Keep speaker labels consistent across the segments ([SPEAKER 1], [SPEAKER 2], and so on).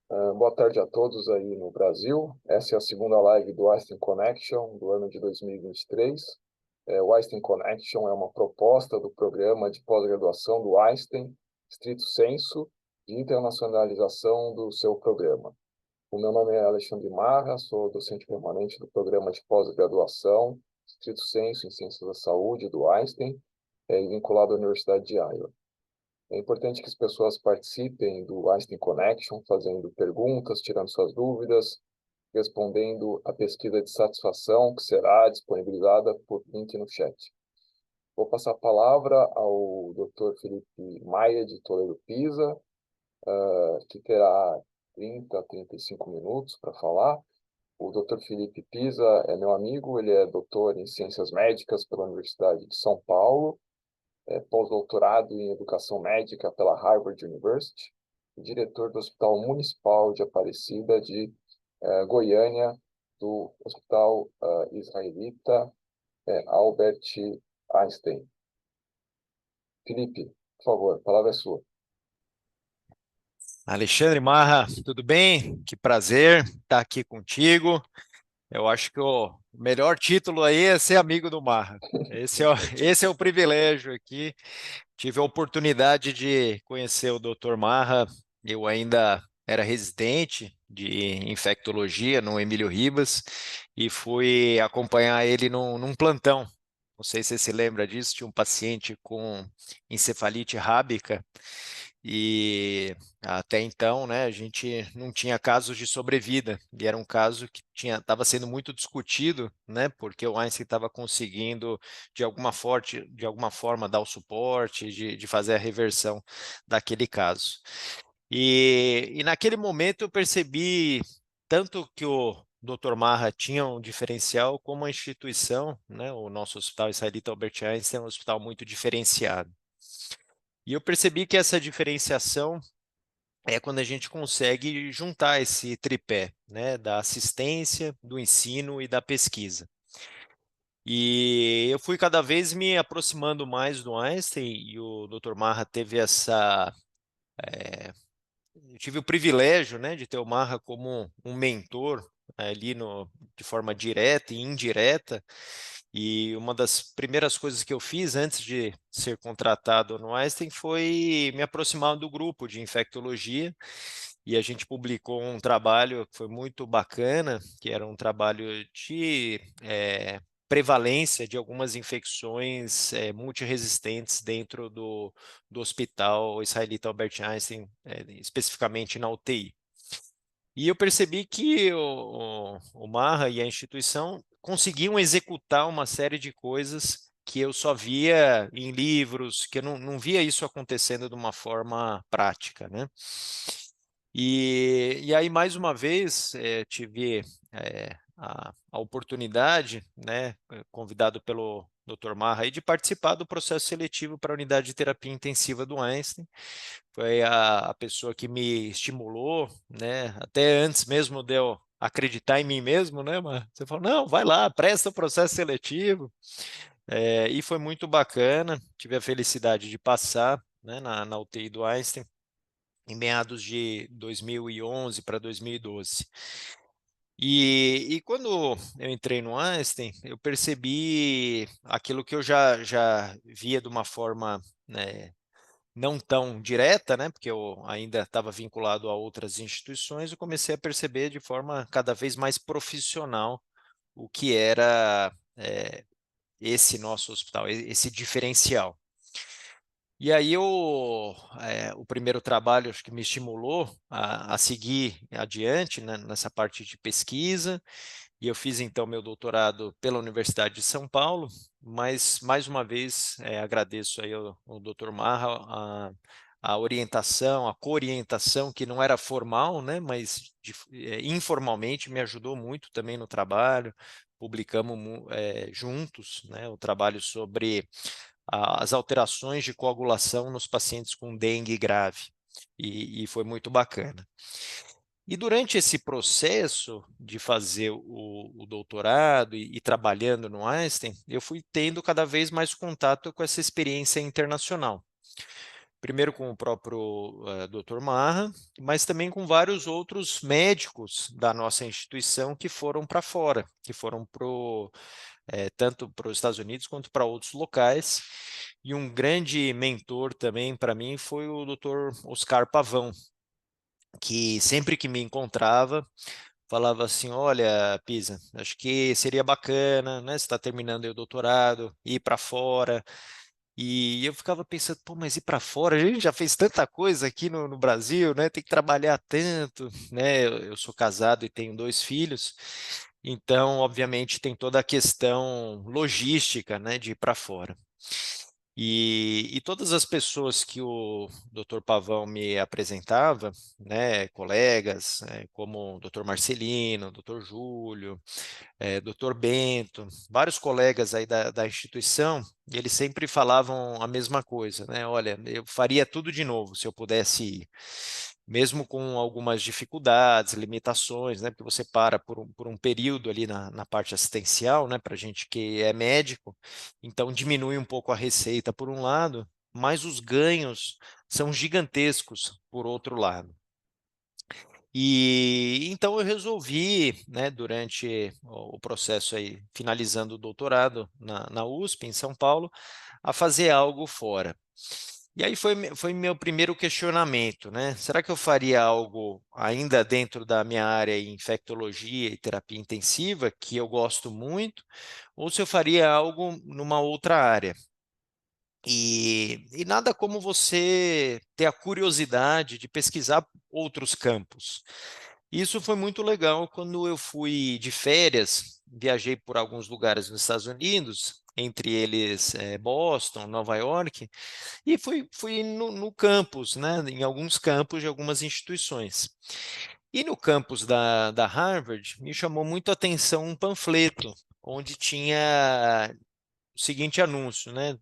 [SPEAKER 1] Boa tarde a todos aí no Brasil. Essa é a segunda live do Einstein Connection do ano de 2023. O Einstein Connection é uma proposta do programa de pós-graduação do Einstein, estrito sensu, de internacionalização do seu programa. O meu nome é Alexandre Marra, sou docente permanente do programa de pós-graduação, estrito sensu em Ciências da Saúde do Einstein, vinculado à Universidade de Iowa. É importante que as pessoas participem do Einstein Connection, fazendo perguntas, tirando suas dúvidas, respondendo a pesquisa de satisfação que será disponibilizada por link no chat. Vou passar a palavra ao Dr. Felipe Maia, de Toledo Pisa, que terá 30 a 35 minutos para falar. O Dr. Felipe Pisa é meu amigo, ele é doutor em Ciências Médicas pela Universidade de São Paulo, pós-doutorado em Educação Médica pela Harvard University, e diretor do Hospital Municipal de Aparecida de Goiânia, do Hospital Israelita Albert Einstein. Felipe, por favor, a palavra é sua.
[SPEAKER 2] Alexandre Marra, tudo bem? Que prazer estar aqui contigo. Eu acho que o melhor título aí é ser amigo do Marra. Esse é o privilégio aqui. Tive a oportunidade de conhecer o Dr. Marra. Eu ainda era residente de infectologia no Emílio Ribas e fui acompanhar ele num plantão. Não sei se você se lembra disso, tinha um paciente com encefalite rábica e até então, né, a gente não tinha casos de sobrevida, e era um caso que estava sendo muito discutido, né, porque o Einstein estava conseguindo, de alguma forma, dar o suporte, de fazer a reversão daquele caso. E naquele momento eu percebi tanto que o Dr. Marra tinha um diferencial, como a instituição, né, o nosso Hospital Israelita Albert Einstein é um hospital muito diferenciado. E eu percebi que essa diferenciação é quando a gente consegue juntar esse tripé, né, da assistência, do ensino e da pesquisa. E eu fui cada vez me aproximando mais do Einstein e o Dr. Marra teve eu tive o privilégio, né, de ter o Marra como um mentor ali de forma direta e indireta. E uma das primeiras coisas que eu fiz antes de ser contratado no Einstein foi me aproximar do grupo de infectologia e a gente publicou um trabalho que foi muito bacana, que era um trabalho de prevalência de algumas infecções multiresistentes dentro do hospital israelita Albert Einstein, especificamente na UTI. E eu percebi que o Marra e a instituição conseguiam executar uma série de coisas que eu só via em livros, que eu não via isso acontecendo de uma forma prática, né? E aí, mais uma vez, tive a oportunidade, né, convidado pelo Dr. Marra, aí, de participar do processo seletivo para a unidade de terapia intensiva do Einstein. Foi a pessoa que me estimulou, né, até antes mesmo de eu acreditar em mim mesmo, né, mas você falou, não, vai lá, presta o processo seletivo. E foi muito bacana, tive a felicidade de passar, né, na UTI do Einstein, em meados de 2011 para 2012. E quando eu entrei no Einstein, eu percebi aquilo que eu já via de uma forma, né, não tão direta, né, porque eu ainda estava vinculado a outras instituições, eu comecei a perceber de forma cada vez mais profissional o que era esse nosso hospital, esse diferencial. E aí o primeiro trabalho acho que me estimulou a seguir adiante, né, nessa parte de pesquisa, e eu fiz então meu doutorado pela Universidade de São Paulo, mas mais uma vez agradeço aí ao Dr. Marra a orientação, a co-orientação, que não era formal, né, mas informalmente me ajudou muito também no trabalho. Publicamos juntos, né, o trabalho sobre as alterações de coagulação nos pacientes com dengue grave, e foi muito bacana. E durante esse processo de fazer o doutorado e trabalhando no Einstein, eu fui tendo cada vez mais contato com essa experiência internacional. primeiro com o próprio Dr. Marra, mas também com vários outros médicos da nossa instituição que foram para fora, que foram tanto para os Estados Unidos quanto para outros locais. E um grande mentor também para mim foi o Dr. Oscar Pavão, que sempre que me encontrava, falava assim: olha, Pisa, acho que seria bacana, né? Você está terminando aí o doutorado, ir para fora. E eu ficava pensando, pô, mas ir para fora? A gente já fez tanta coisa aqui no Brasil, né? Tem que trabalhar tanto, né? Eu sou casado e tenho 2 filhos, então, obviamente, tem toda a questão logística, né, de ir para fora. E todas as pessoas que o Dr. Pavão me apresentava, né, colegas, como o Dr. Marcelino, o Dr. Júlio, Dr. Bento, vários colegas aí da instituição, eles sempre falavam a mesma coisa, né? Olha, eu faria tudo de novo se eu pudesse ir, mesmo com algumas dificuldades, limitações, né? Porque você para por um período ali na parte assistencial, né? Para gente que é médico, então diminui um pouco a receita por um lado, mas os ganhos são gigantescos por outro lado. E então eu resolvi, né, durante o processo aí, finalizando o doutorado na USP, em São Paulo, a fazer algo fora. E aí foi meu primeiro questionamento, né? Será que eu faria algo ainda dentro da minha área em infectologia e terapia intensiva, que eu gosto muito, ou se eu faria algo numa outra área? E nada como você ter a curiosidade de pesquisar outros campos. Isso foi muito legal quando eu fui de férias, viajei por alguns lugares nos Estados Unidos, entre eles Boston, Nova York, e fui no campus, né, em alguns campos de algumas instituições. E no campus da Harvard, me chamou muito a atenção um panfleto, onde tinha o seguinte anúncio, né?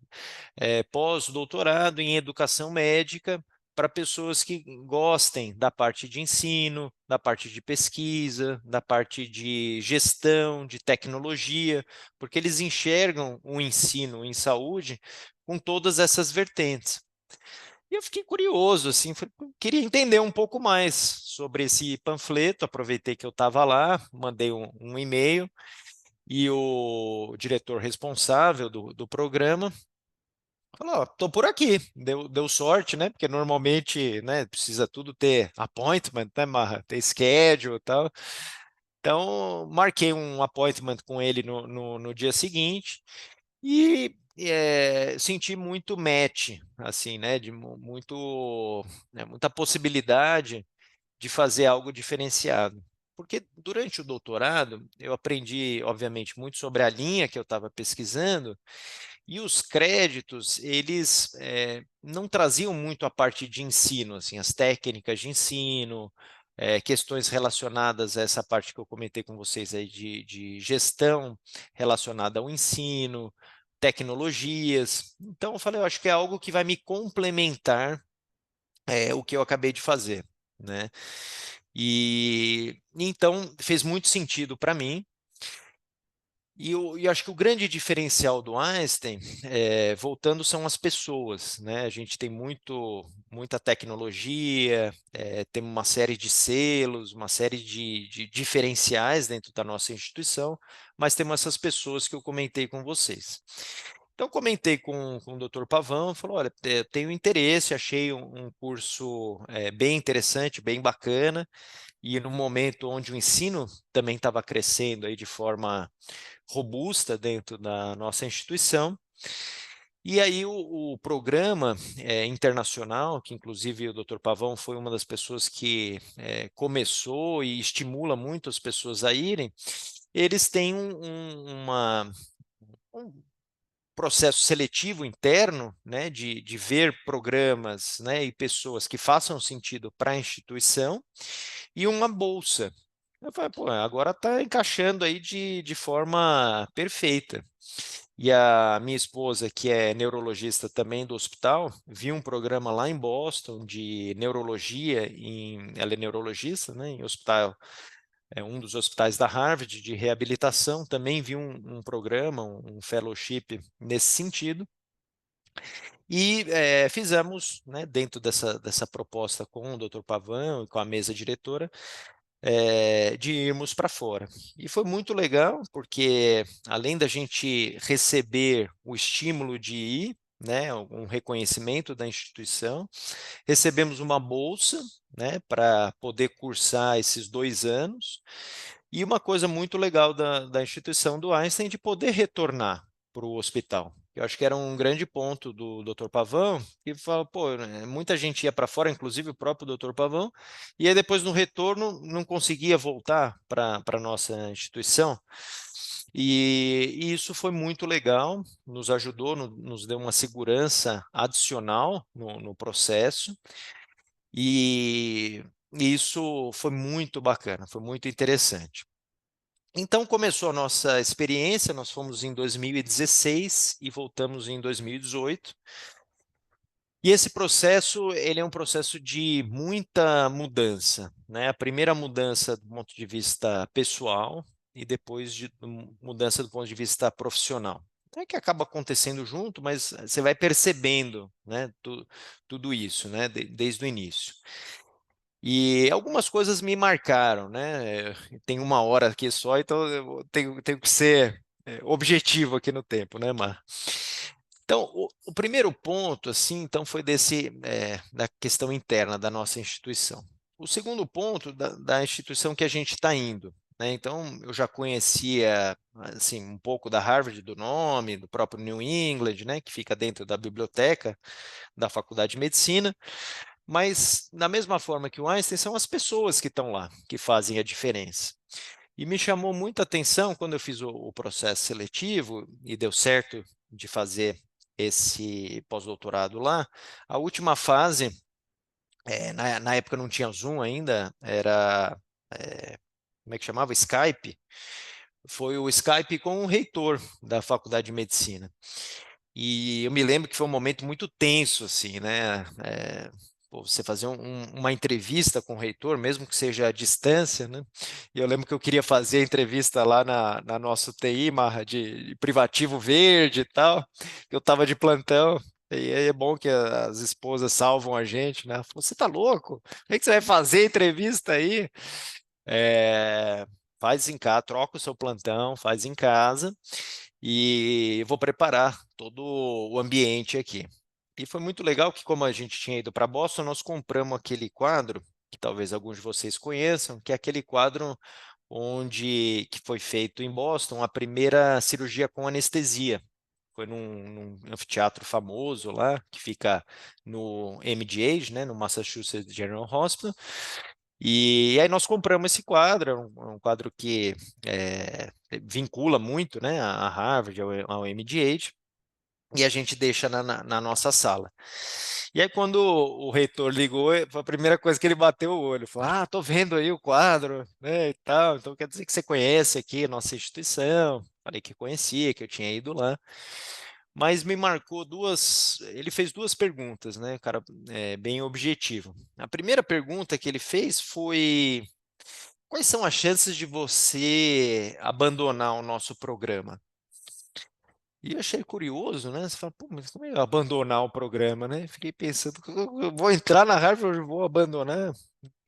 [SPEAKER 2] Pós-doutorado em educação médica para pessoas que gostem da parte de ensino, da parte de pesquisa, da parte de gestão, de tecnologia, porque eles enxergam o ensino em saúde com todas essas vertentes. E eu fiquei curioso, assim, queria entender um pouco mais sobre esse panfleto. Aproveitei que eu estava lá, mandei um e-mail e o diretor responsável do programa falou: ó, tô por aqui. Deu sorte, né? Porque normalmente, né, precisa tudo ter appointment, né, Marra? Ter schedule e tal. Então, marquei um appointment com ele no dia seguinte e senti muito match, assim, né? Muita possibilidade de fazer algo diferenciado. Porque durante o doutorado eu aprendi, obviamente, muito sobre a linha que eu estava pesquisando, e os créditos, eles não traziam muito a parte de ensino, assim, as técnicas de ensino, questões relacionadas a essa parte que eu comentei com vocês aí de gestão relacionada ao ensino, tecnologias. Então, eu falei, eu acho que é algo que vai me complementar o que eu acabei de fazer, né? E então fez muito sentido para mim. E acho que o grande diferencial do Einstein, voltando, são as pessoas, né? A gente tem muita tecnologia, tem uma série de selos, uma série de diferenciais dentro da nossa instituição, mas temos essas pessoas que eu comentei com vocês. Então, comentei com o Dr. Pavão, falou: olha, tenho interesse, achei um curso bem interessante, bem bacana, e no momento onde o ensino também estava crescendo aí de forma robusta dentro da nossa instituição. E aí o programa internacional, que inclusive o Dr. Pavão foi uma das pessoas que começou e estimula muito as pessoas a irem, eles têm um processo seletivo interno, né, de ver programas, né, e pessoas que façam sentido para a instituição, e uma bolsa. Eu falei, pô, agora está encaixando aí de forma perfeita. E a minha esposa, que é neurologista também do hospital, viu um programa lá em Boston de neurologia, ela é neurologista, né, em hospital, um dos hospitais da Harvard de reabilitação, também viu um programa, um fellowship nesse sentido. E fizemos, né, dentro dessa proposta com o Dr. Pavão e com a mesa diretora, de irmos para fora. E foi muito legal, porque além da gente receber o estímulo de ir, né, um reconhecimento da instituição, recebemos uma bolsa, né, para poder cursar esses 2 anos, e uma coisa muito legal da instituição do Einstein de poder retornar para o hospital. Eu acho que era um grande ponto do Dr. Pavão, que fala, pô, né, muita gente ia para fora, inclusive o próprio Dr. Pavão, e aí depois no retorno não conseguia voltar para a nossa instituição. E isso foi muito legal, nos ajudou, nos deu uma segurança adicional no processo, e isso foi muito bacana, foi muito interessante. Então começou a nossa experiência, nós fomos em 2016 e voltamos em 2018. E esse processo, ele é um processo de muita mudança, né? A primeira mudança do ponto de vista pessoal e depois de mudança do ponto de vista profissional. É que acaba acontecendo junto, mas você vai percebendo, né, tudo isso, né, desde o início. E algumas coisas me marcaram, né? Tem 1 hora aqui só, então eu tenho que ser objetivo aqui no tempo, né, Mar? Então, o primeiro ponto, assim, então, foi da questão interna da nossa instituição. O segundo ponto, da instituição que a gente está indo, né? Então, eu já conhecia, assim, um pouco da Harvard, do nome, do próprio New England, né, que fica dentro da biblioteca da Faculdade de Medicina, mas, da mesma forma que o Einstein, são as pessoas que estão lá que fazem a diferença. E me chamou muita atenção quando eu fiz o processo seletivo e deu certo de fazer esse pós-doutorado lá. A última fase, na época não tinha Zoom ainda, era, como é que chamava? Skype. Foi o Skype com o reitor da Faculdade de Medicina. E eu me lembro que foi um momento muito tenso, assim, né? Pô, você fazer uma entrevista com o reitor, mesmo que seja à distância, né? E eu lembro que eu queria fazer a entrevista lá na nossa UTI, Marra, de privativo verde e tal, que eu estava de plantão. E aí é bom que as esposas salvam a gente, né? Ela falou, você tá louco? Como é que você vai fazer a entrevista aí? É, faz em casa, troca o seu plantão, faz em casa e eu vou preparar todo o ambiente aqui. E foi muito legal que, como a gente tinha ido para Boston, nós compramos aquele quadro, que talvez alguns de vocês conheçam, que é aquele quadro que foi feito em Boston a primeira cirurgia com anestesia. Foi num anfiteatro famoso lá, que fica no MGH, né, no Massachusetts General Hospital. E aí nós compramos esse quadro, é um quadro que vincula muito, né, a Harvard, ao MGH, e a gente deixa na nossa sala. E aí quando o reitor ligou, foi a primeira coisa que ele bateu o olho, falou, tô vendo aí o quadro, né, e tal, então quer dizer que você conhece aqui a nossa instituição. Falei que conhecia, que eu tinha ido lá. Mas me marcou ele fez 2 perguntas, né, cara, bem objetivo. A primeira pergunta que ele fez foi: quais são as chances de você abandonar o nosso programa? E eu achei curioso, né? Você fala, pô, mas como é abandonar o programa, né? Fiquei pensando, eu vou entrar na Harvard, eu vou abandonar.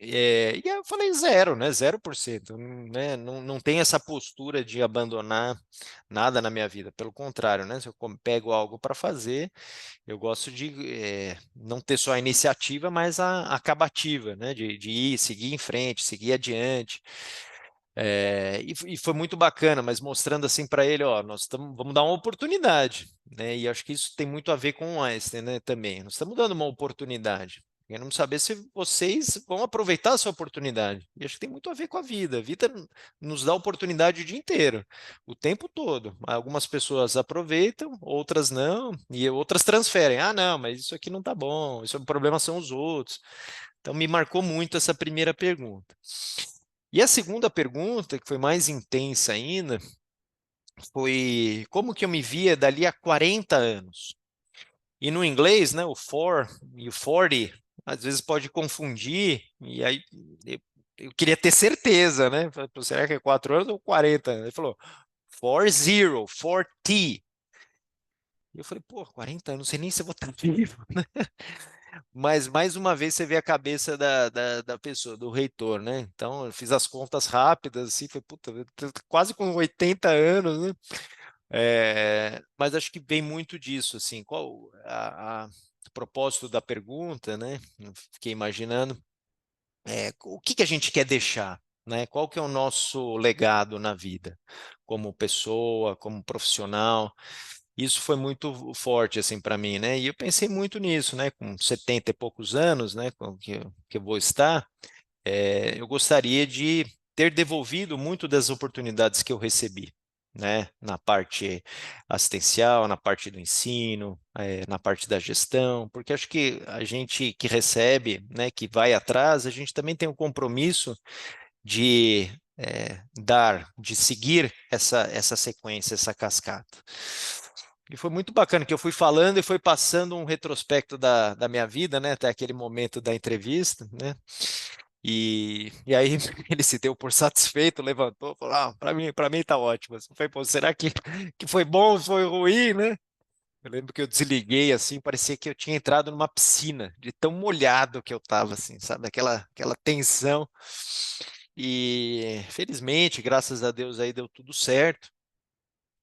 [SPEAKER 2] E aí eu falei zero, né? 0%, né? Não tem essa postura de abandonar nada na minha vida. Pelo contrário, né? Se eu pego algo para fazer, eu gosto de não ter só a iniciativa, mas a acabativa, né? De ir, seguir em frente, seguir adiante. E foi muito bacana, mas mostrando assim para ele, ó, vamos dar uma oportunidade, né? E acho que isso tem muito a ver com o Einstein, né? Também, nós estamos dando uma oportunidade. Queremos saber se vocês vão aproveitar essa oportunidade. E acho que tem muito a ver com a vida. A vida nos dá oportunidade o dia inteiro, o tempo todo. Algumas pessoas aproveitam, outras não, e outras transferem. Ah, não, mas isso aqui não tá bom, isso o problema são os outros. Então me marcou muito essa primeira pergunta. E a segunda pergunta, que foi mais intensa ainda, foi como que eu me via dali a 40 anos. E no inglês, né, o for e o 40, às vezes pode confundir, e aí eu queria ter certeza, né? Falei, "Pô, será que é 4 anos ou 40 anos?" Ele falou, 40, 40. E eu falei, pô, 40 anos, não sei nem se eu vou estar vivo, né? Mas, mais uma vez, você vê a cabeça da pessoa, do reitor, né? Então, eu fiz as contas rápidas, assim, foi, puta, eu tô quase com 80 anos, né? Mas acho que vem muito disso, assim, qual o propósito da pergunta, né? Eu fiquei imaginando, o que que a gente quer deixar, né? Qual que é o nosso legado na vida, como pessoa, como profissional? Isso foi muito forte assim para mim, né? E eu pensei muito nisso, né? Com 70 e poucos anos, né? Com que eu vou estar, eu gostaria de ter devolvido muito das oportunidades que eu recebi, né? Na parte assistencial, na parte do ensino, na parte da gestão, porque acho que a gente que recebe, né? Que vai atrás, a gente também tem um compromisso de dar, de seguir essa sequência, essa cascata. E foi muito bacana que eu fui falando e foi passando um retrospecto da minha vida, né, até aquele momento da entrevista, né? E aí ele se deu por satisfeito, levantou, falou: ah, para mim tá ótimo. Eu falei, pô, será que foi bom, foi ruim, né? Eu lembro que eu desliguei assim, parecia que eu tinha entrado numa piscina, de tão molhado que eu tava, assim, sabe? Aquela tensão. E felizmente, graças a Deus, aí deu tudo certo.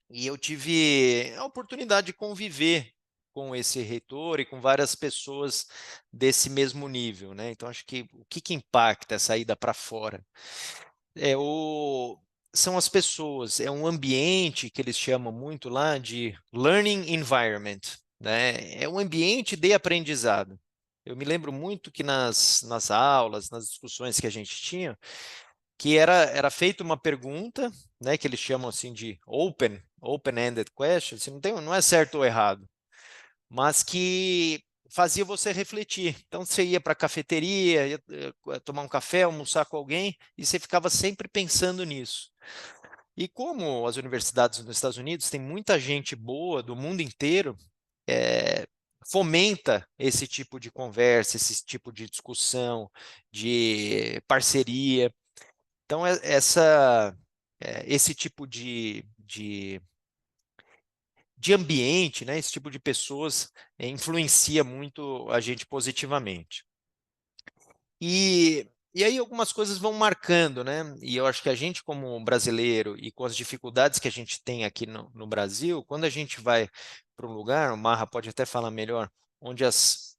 [SPEAKER 2] E eu tive a oportunidade de conviver com esse reitor e com várias pessoas desse mesmo nível, né? Então, acho que o que impacta essa ida para fora? É o, são as pessoas, é um ambiente que eles chamam muito lá de learning environment, né? É um ambiente de aprendizado. Eu me lembro muito que nas aulas, nas discussões que a gente tinha, que era feita uma pergunta, né, que eles chamam assim de open-ended question, assim, não é certo ou errado, mas que fazia você refletir. Então você ia para a cafeteria, ia tomar um café, almoçar com alguém, e você ficava sempre pensando nisso. E como as universidades nos Estados Unidos têm muita gente boa do mundo inteiro, é, fomenta esse tipo de conversa, esse tipo de discussão, de parceria. Então, esse tipo de ambiente, né, esse tipo de pessoas influencia muito a gente positivamente. E aí algumas coisas vão marcando, né? E eu acho que a gente, como brasileiro, e com as dificuldades que a gente tem aqui no Brasil, quando a gente vai para um lugar, o Marra pode até falar melhor, onde o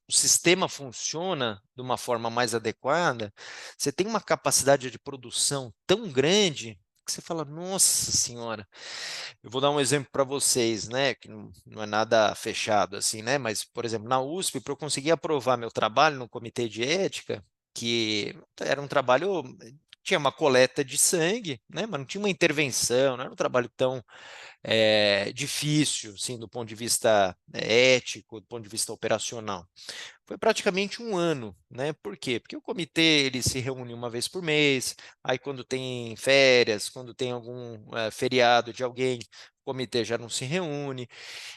[SPEAKER 2] sistema funciona de uma forma mais adequada, você tem uma capacidade de produção tão grande que você fala, nossa senhora, eu vou dar um exemplo para vocês, né, que não é nada fechado assim, né, mas, por exemplo, na USP, para eu conseguir aprovar meu trabalho no comitê de ética, que era um trabalho, tinha uma coleta de sangue, né, mas não tinha uma intervenção, não era um trabalho tão difícil, assim, do ponto de vista ético, do ponto de vista operacional. Foi praticamente um ano, né? Por quê? Porque o comitê ele se reúne uma vez por mês, aí quando tem férias, quando tem algum feriado de alguém, o comitê já não se reúne,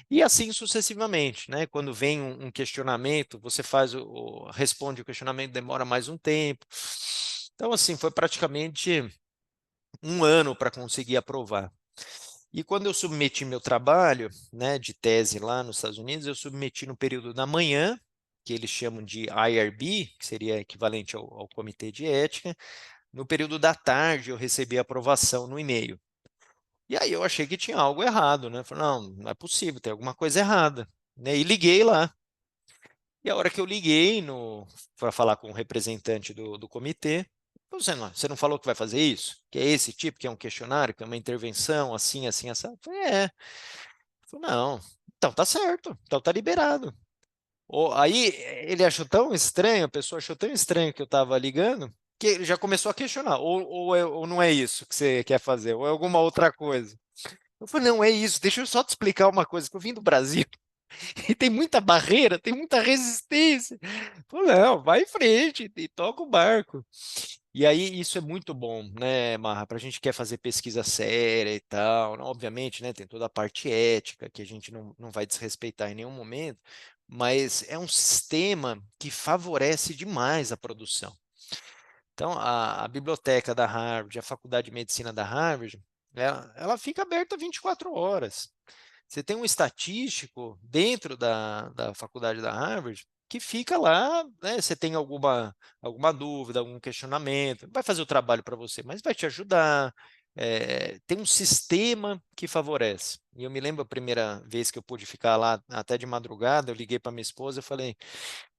[SPEAKER 2] e assim sucessivamente, né? Quando vem um questionamento, você responde o questionamento, demora mais um tempo. Então, assim, foi praticamente um ano para conseguir aprovar. E quando eu submeti meu trabalho, né, de tese lá nos Estados Unidos, eu submeti no período da manhã, que eles chamam de IRB, que seria equivalente ao Comitê de Ética. No período da tarde, eu recebi a aprovação no e-mail. E aí eu achei que tinha algo errado, né? Falei, não, não é possível, tem alguma coisa errada. Né? E liguei lá. E a hora que eu liguei para falar com o representante do comitê, você não falou que vai fazer isso? Que é esse tipo, que é um questionário, que é uma intervenção, assim, assim, assim? Eu falei, é. Eu falei, não, então tá certo, então tá liberado. Aí ele achou tão estranho, a pessoa achou tão estranho que eu estava ligando, que ele já começou a questionar, ou não é isso que você quer fazer, ou é alguma outra coisa. Eu falei, não, é isso, deixa eu só te explicar uma coisa, que eu vim do Brasil, e tem muita barreira, tem muita resistência. Eu falei, não, vai em frente e toca o barco. E aí isso é muito bom, né, Marra, para a gente que quer fazer pesquisa séria e tal, né, obviamente, né, tem toda a parte ética que a gente não vai desrespeitar em nenhum momento, mas é um sistema que favorece demais a produção. Então, a biblioteca da Harvard, a Faculdade de Medicina da Harvard, ela fica aberta 24 horas. Você tem um estatístico dentro da faculdade da Harvard que fica lá, né? Você tem alguma dúvida, algum questionamento, vai fazer o trabalho para você, mas vai te ajudar. Tem um sistema que favorece. E eu me lembro a primeira vez que eu pude ficar lá até de madrugada, eu liguei para minha esposa e falei,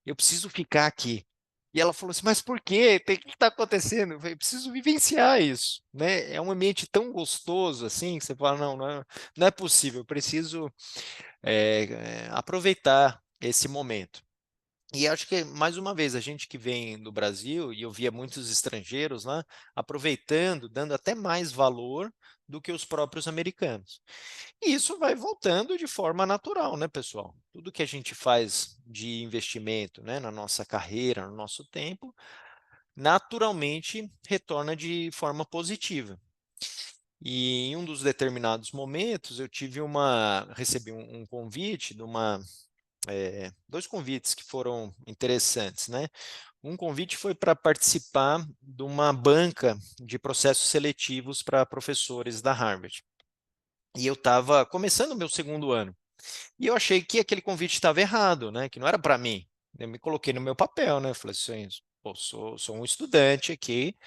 [SPEAKER 2] eu preciso ficar aqui. E ela falou assim, mas por quê? O que está acontecendo? Eu falei, preciso vivenciar isso, né? É um ambiente tão gostoso assim, que você fala, não é possível, eu preciso aproveitar esse momento. E acho que, mais uma vez, a gente que vem do Brasil, e eu via muitos estrangeiros lá, aproveitando, dando até mais valor do que os próprios americanos. E isso vai voltando de forma natural, né, pessoal? Tudo que a gente faz de investimento, né, na nossa carreira, no nosso tempo, naturalmente retorna de forma positiva. E em um dos determinados momentos, recebi um convite de dois convites que foram interessantes, né? Um convite foi para participar de uma banca de processos seletivos para professores da Harvard. E eu estava começando o meu segundo ano. E eu achei que aquele convite estava errado, né? Que não era para mim. Eu me coloquei no meu papel, né? Falei assim, pô, sou um estudante aqui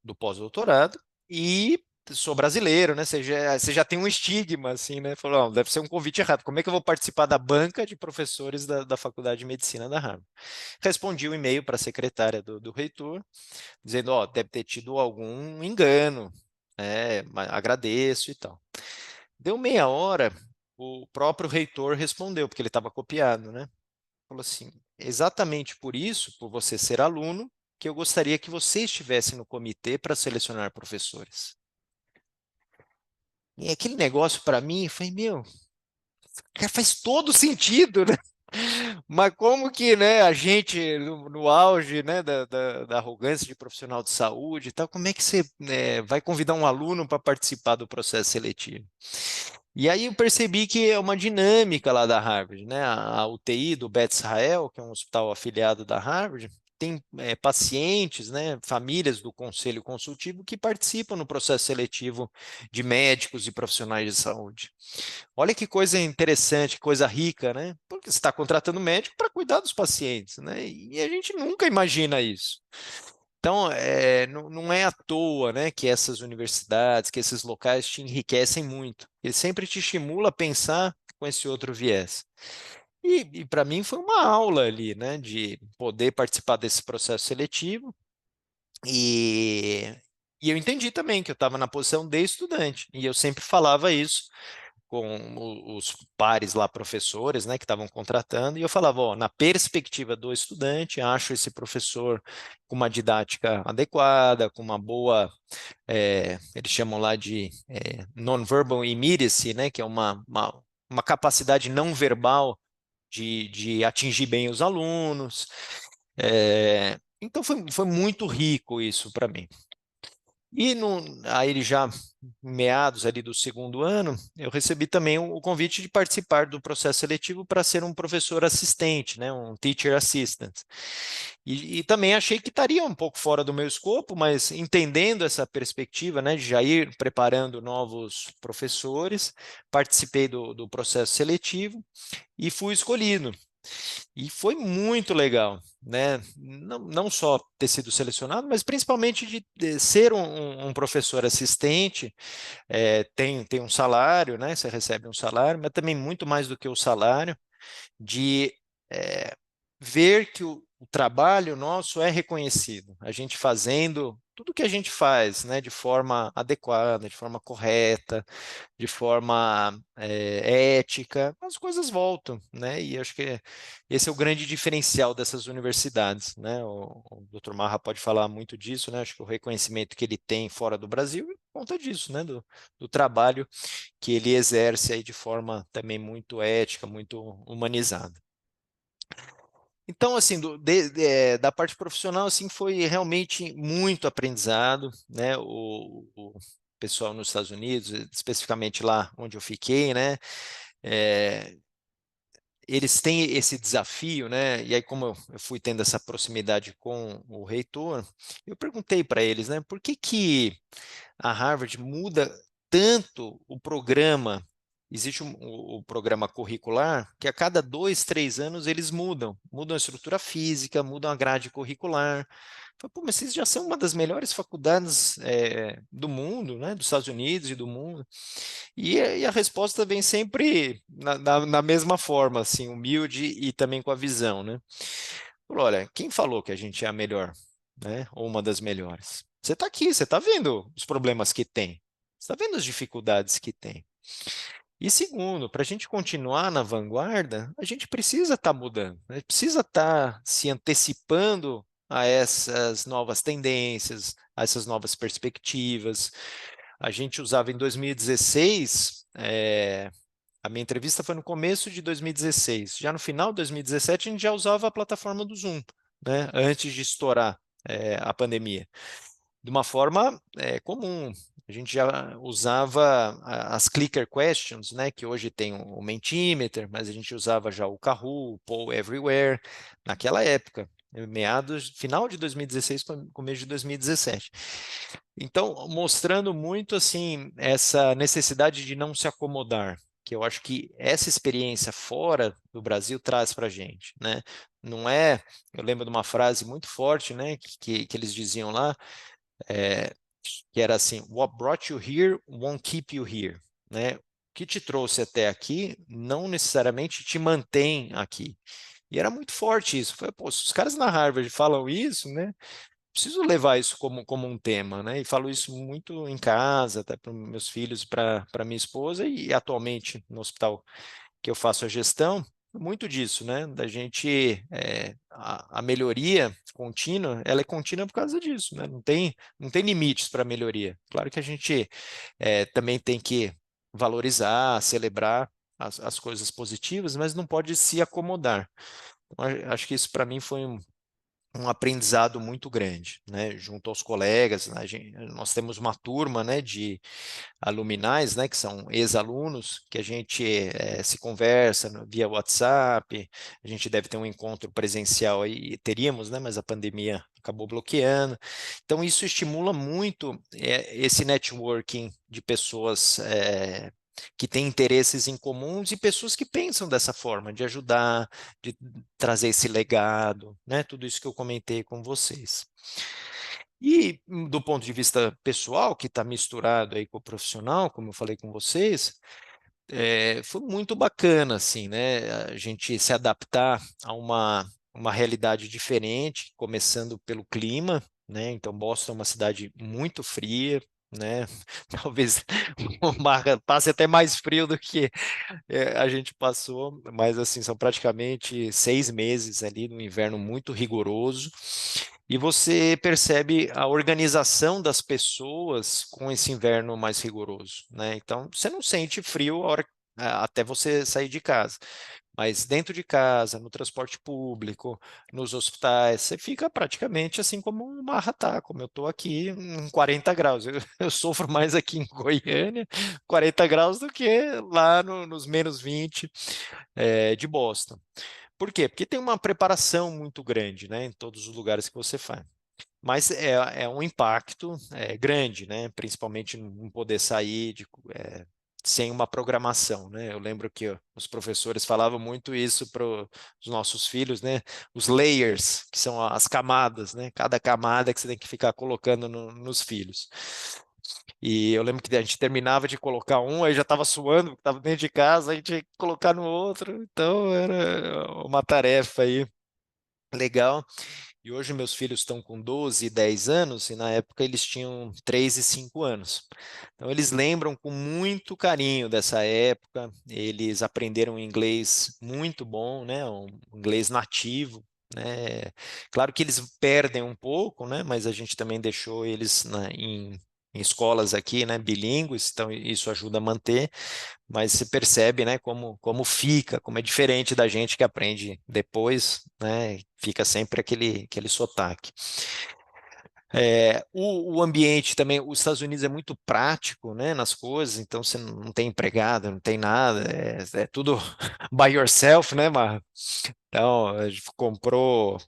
[SPEAKER 2] do pós-doutorado e sou brasileiro, né? Você já tem um estigma, assim, né? Falou, não, deve ser um convite errado. Como é que eu vou participar da banca de professores da Faculdade de Medicina da Harvard? Respondi o e-mail para a secretária do reitor, dizendo, ó, deve ter tido algum engano, agradeço e tal. Deu meia hora, o próprio reitor respondeu, porque ele estava copiado, né? Falou assim: exatamente por isso, por você ser aluno, que eu gostaria que você estivesse no comitê para selecionar professores. E aquele negócio para mim, foi meu, cara, faz todo sentido, né? Mas como que, né, a gente, no auge, né, da arrogância de profissional de saúde e tal, como é que você, né, vai convidar um aluno para participar do processo seletivo? E aí eu percebi que é uma dinâmica lá da Harvard, né? A UTI do Beth Israel, que é um hospital afiliado da Harvard, tem pacientes, né, famílias do conselho consultivo que participam no processo seletivo de médicos e profissionais de saúde. Olha que coisa interessante, que coisa rica, né? Porque você está contratando médico para cuidar dos pacientes, né? E a gente nunca imagina isso. Então, não é à toa, né, que essas universidades, que esses locais te enriquecem muito. Ele sempre te estimula a pensar com esse outro viés. E para mim foi uma aula ali, né, de poder participar desse processo seletivo e, e eu entendi também que eu estava na posição de estudante e eu sempre falava isso com os pares lá, professores, né, que estavam contratando, e eu falava, ó, na perspectiva do estudante, acho esse professor com uma didática adequada, com uma boa, eles chamam lá de non-verbal immediacy, né, que é uma capacidade não verbal de atingir bem os alunos. Então foi muito rico isso para mim. E aí ele já meados ali do segundo ano, eu recebi também o convite de participar do processo seletivo para ser um professor assistente, né, um teacher assistant. E também achei que estaria um pouco fora do meu escopo, mas entendendo essa perspectiva, né, de já ir preparando novos professores, participei do processo seletivo e fui escolhido. E foi muito legal, né? Não só ter sido selecionado, mas principalmente de ser um professor assistente, tem um salário, né? Você recebe um salário, mas também muito mais do que o salário, de ver que o trabalho nosso é reconhecido. A gente fazendo tudo que a gente faz, né? De forma adequada, de forma correta, de forma ética, as coisas voltam, né? E acho que esse é o grande diferencial dessas universidades, né? O Dr. Marra pode falar muito disso, né? Acho que o reconhecimento que ele tem fora do Brasil é por conta disso, né? Do trabalho que ele exerce aí de forma também muito ética, muito humanizada. Então, assim, da parte profissional, assim, foi realmente muito aprendizado, né? O pessoal nos Estados Unidos, especificamente lá onde eu fiquei, né? é, Eles têm esse desafio, né? E aí, como eu fui tendo essa proximidade com o reitor, eu perguntei para eles, né? Por que que a Harvard muda tanto o programa, existe o programa curricular, que a cada 2, 3 anos eles mudam a estrutura física, mudam a grade curricular. Falei, pô, mas vocês já são uma das melhores faculdades do mundo, né, dos Estados Unidos e do mundo. E a resposta vem sempre na mesma forma, assim, humilde e também com a visão, né? Falou, olha, quem falou que a gente é a melhor, né? Ou uma das melhores? Você está aqui, você está vendo os problemas que tem, você está vendo as dificuldades que tem. E segundo, para a gente continuar na vanguarda, a gente precisa estar mudando, a gente precisa estar se antecipando a essas novas tendências, a essas novas perspectivas. A gente usava em 2016, a minha entrevista foi no começo de 2016. Já no final de 2017, a gente já usava a plataforma do Zoom, né? Antes de estourar, a pandemia. De uma forma comum. A gente já usava as clicker questions, né? Que hoje tem o Mentimeter, mas a gente usava já o Kahoot, o Poll Everywhere, naquela época, final de 2016, começo de 2017. Então, mostrando muito assim essa necessidade de não se acomodar, que eu acho que essa experiência fora do Brasil traz para a gente, né? Não é, eu lembro de uma frase muito forte, né, que eles diziam lá, é, que era assim: What brought you here won't keep you here, né? O que te trouxe até aqui não necessariamente te mantém aqui. E era muito forte isso. Foi, pô, se os caras na Harvard falam isso, né? Preciso levar isso como um tema, né? E falo isso muito em casa, até para meus filhos, para minha esposa, e atualmente no hospital que eu faço a gestão, muito disso, né? Da gente, a melhoria contínua, ela é contínua por causa disso, né? Não tem limites para a melhoria. Claro que a gente também tem que valorizar, celebrar as coisas positivas, mas não pode se acomodar. Então, acho que isso para mim foi um aprendizado muito grande, né? Junto aos colegas, né? Nós temos uma turma, né, de aluminais, né, que são ex-alunos, que a gente se conversa via WhatsApp. A gente deve ter um encontro presencial aí, teríamos, né, mas a pandemia acabou bloqueando. Então, isso estimula muito esse networking de pessoas que têm interesses em comuns e pessoas que pensam dessa forma, de ajudar, de trazer esse legado, né, tudo isso que eu comentei com vocês. E do ponto de vista pessoal, que está misturado aí com o profissional, como eu falei com vocês, foi muito bacana, assim, né? A gente se adaptar a uma realidade diferente, começando pelo clima, né? Então, Boston é uma cidade muito fria, né? Talvez o Barra passe até mais frio do que a gente passou, mas assim, são praticamente 6 meses ali no inverno muito rigoroso. E você percebe a organização das pessoas com esse inverno mais rigoroso, né? Então, você não sente frio até você sair de casa. Mas dentro de casa, no transporte público, nos hospitais, você fica praticamente assim como um marratá, como eu estou aqui em 40 graus. Eu sofro mais aqui em Goiânia, 40 graus, do que lá nos -20 de Boston. Por quê? Porque tem uma preparação muito grande, né, em todos os lugares que você faz. Mas é um impacto grande, né? Principalmente não poder sair sem uma programação, né? Eu lembro que os professores falavam muito isso para os nossos filhos, né? Os layers, que são as camadas, né? Cada camada que você tem que ficar colocando nos filhos. E eu lembro que a gente terminava de colocar um, aí já estava suando, estava dentro de casa, a gente tinha que colocar no outro. Então era uma tarefa aí legal. E hoje meus filhos estão com 12 e 10 anos, e na época eles tinham 3 e 5 anos. Então eles lembram com muito carinho dessa época, eles aprenderam inglês muito bom, né, um inglês nativo, né. Claro que eles perdem um pouco, né, mas a gente também deixou eles em escolas aqui, né, bilíngues, então isso ajuda a manter, mas se percebe, né, como fica, como é diferente da gente que aprende depois, né, fica sempre aquele sotaque. O ambiente também, os Estados Unidos é muito prático, né, nas coisas, então você não tem empregada, não tem nada, é tudo by yourself, né, Marra? Então, a gente comprou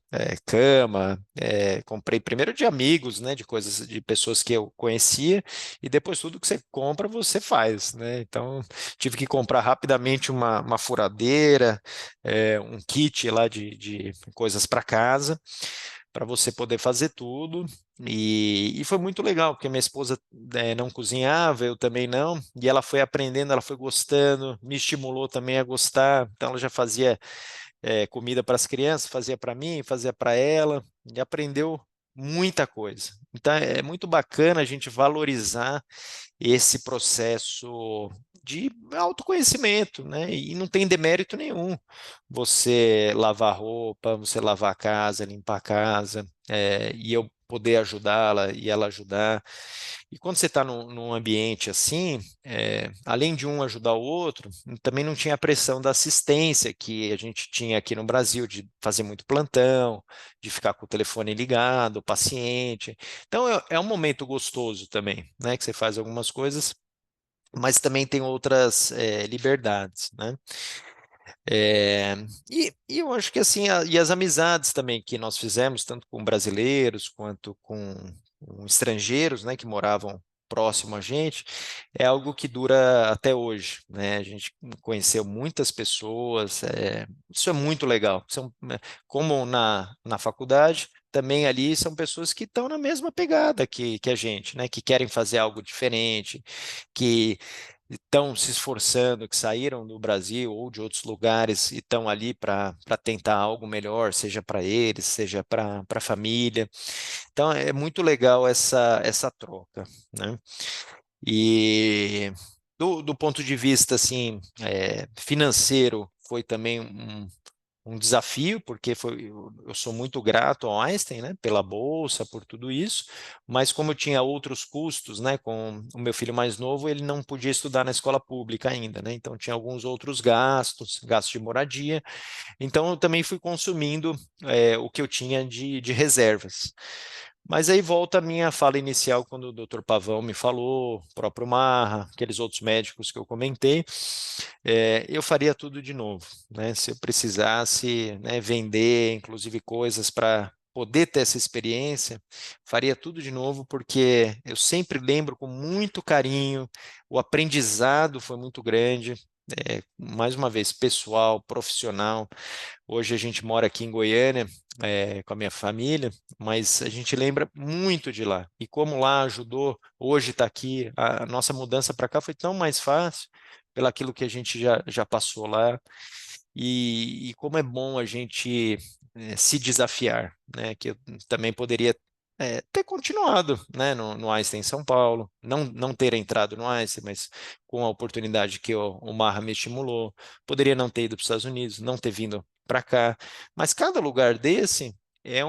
[SPEAKER 2] cama, comprei primeiro de amigos, né, de coisas, de pessoas que eu conhecia, e depois tudo que você compra, você faz, né? Então, tive que comprar rapidamente uma furadeira, um kit lá de coisas para casa, para você poder fazer tudo. E foi muito legal, porque minha esposa não cozinhava, eu também não, e ela foi aprendendo, ela foi gostando, me estimulou também a gostar, então ela já fazia comida para as crianças, fazia para mim, fazia para ela, e aprendeu muita coisa. Então é muito bacana a gente valorizar esse processo de autoconhecimento, né? E não tem demérito nenhum você lavar roupa, você lavar a casa, limpar a casa, e eu poder ajudá-la e ela ajudar. E quando você está num ambiente assim, além de um ajudar o outro, também não tinha a pressão da assistência que a gente tinha aqui no Brasil, de fazer muito plantão, de ficar com o telefone ligado, o paciente. Então é um momento gostoso também, né? Que você faz algumas coisas, mas também tem outras liberdades, né? É, e eu acho que assim, e as amizades também que nós fizemos, tanto com brasileiros quanto com estrangeiros, né, que moravam próximo a gente, é algo que dura até hoje, né? A gente conheceu muitas pessoas, isso é muito legal. Como na faculdade, também ali são pessoas que estão na mesma pegada que a gente, né? Que querem fazer algo diferente, que estão se esforçando, que saíram do Brasil ou de outros lugares e estão ali para tentar algo melhor, seja para eles, seja para a família. Então é muito legal essa troca, né? E do ponto de vista assim, financeiro, foi também um desafio, porque eu sou muito grato ao Einstein, né, pela bolsa, por tudo isso, mas como eu tinha outros custos, né, com o meu filho mais novo, ele não podia estudar na escola pública ainda, né, então tinha alguns outros gastos, gastos de moradia, então eu também fui consumindo o que eu tinha de reservas. Mas aí volta a minha fala inicial, quando o Dr. Pavão me falou, o próprio Marra, aqueles outros médicos que eu comentei, eu faria tudo de novo, né? Se eu precisasse, né, vender, inclusive, coisas para poder ter essa experiência, faria tudo de novo, porque eu sempre lembro com muito carinho, o aprendizado foi muito grande, mais uma vez, pessoal, profissional. Hoje a gente mora aqui em Goiânia, com a minha família, mas a gente lembra muito de lá. E como lá ajudou, hoje está aqui, a nossa mudança para cá foi tão mais fácil, pelaquilo que a gente já passou lá. E como é bom a gente se desafiar, né? Que eu também poderia ter continuado, né, no Einstein em São Paulo, não ter entrado no Einstein, mas com a oportunidade que o Marra me estimulou, poderia não ter ido para os Estados Unidos, não ter vindo para cá, mas cada lugar desse é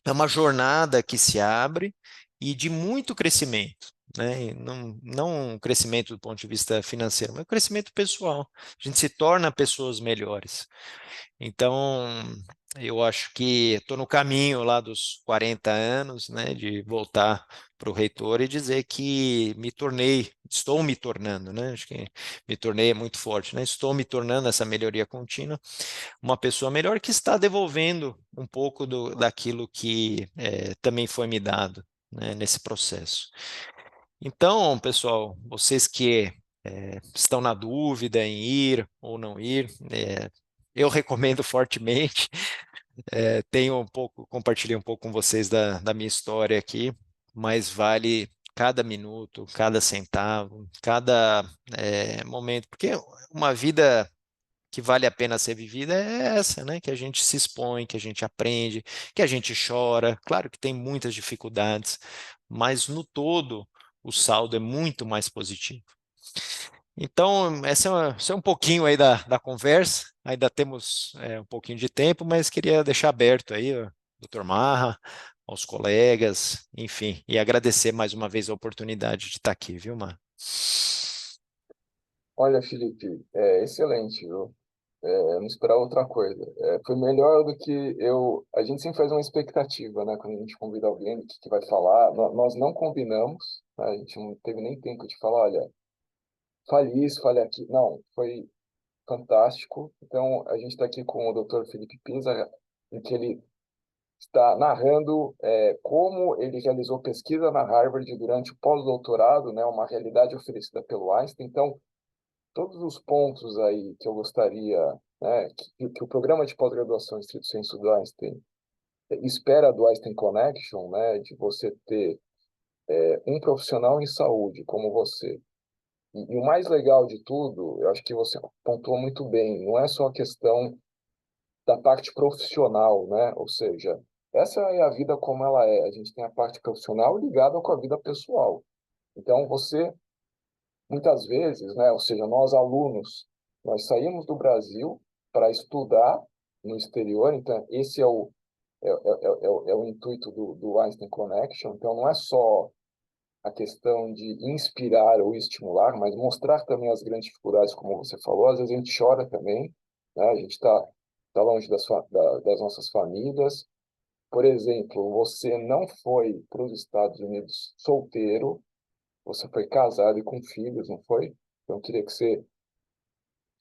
[SPEAKER 2] é uma jornada que se abre e de muito crescimento, né? E não um crescimento do ponto de vista financeiro, mas um crescimento pessoal. A gente se torna pessoas melhores. Então, eu acho que estou no caminho lá dos 40 anos, né, de voltar para o reitor e dizer que estou me tornando, né? Acho que me tornei é muito forte, né? Estou me tornando essa melhoria contínua uma pessoa melhor que está devolvendo um pouco daquilo que também foi me dado, né, nesse processo. Então, pessoal, vocês que estão na dúvida em ir ou não ir, eu recomendo fortemente. Tenho um pouco, compartilhei um pouco com vocês da minha história aqui, mas vale cada minuto, cada centavo, cada momento, porque uma vida que vale a pena ser vivida é essa, né? Que a gente se expõe, que a gente aprende, que a gente chora. Claro que tem muitas dificuldades, mas no todo o saldo é muito mais positivo. Então, esse é um pouquinho aí da conversa. Ainda temos um pouquinho de tempo, mas queria deixar aberto aí, ó, Dr. Marra, aos colegas, enfim, e agradecer mais uma vez a oportunidade de estar aqui, viu, Marra?
[SPEAKER 1] Olha, Felipe, é excelente, viu? Eu não esperava outra coisa. Foi melhor do que eu. A gente sempre faz uma expectativa, né? Quando a gente convida alguém, o que vai falar. Nós não combinamos, né? A gente não teve nem tempo de falar, olha, fale isso, fale aquilo. Não, foi fantástico. Então, a gente está aqui com o Dr. Felipe Pinza, em que ele está narrando como ele realizou pesquisa na Harvard durante o pós-doutorado, né? Uma realidade oferecida pelo Einstein. Então, todos os pontos aí que eu gostaria, né, que o programa de pós-graduação em estrito sensu do Einstein espera do Einstein Connection, né, de você ter um profissional em saúde como você. E o mais legal de tudo, eu acho que você pontuou muito bem, não é só a questão da parte profissional, né? Ou seja, essa é a vida como ela é. A gente tem a parte profissional ligada com a vida pessoal. Então, você muitas vezes, né, ou seja, nós alunos, nós saímos do Brasil para estudar no exterior, então esse é o intuito do Einstein Connection. Então não é só a questão de inspirar ou estimular, mas mostrar também as grandes dificuldades, como você falou. Às vezes a gente chora também, né? A gente tá longe das nossas famílias. Por exemplo, você não foi para os Estados Unidos solteiro, você foi casado e com filhos, não foi? Então, eu queria que você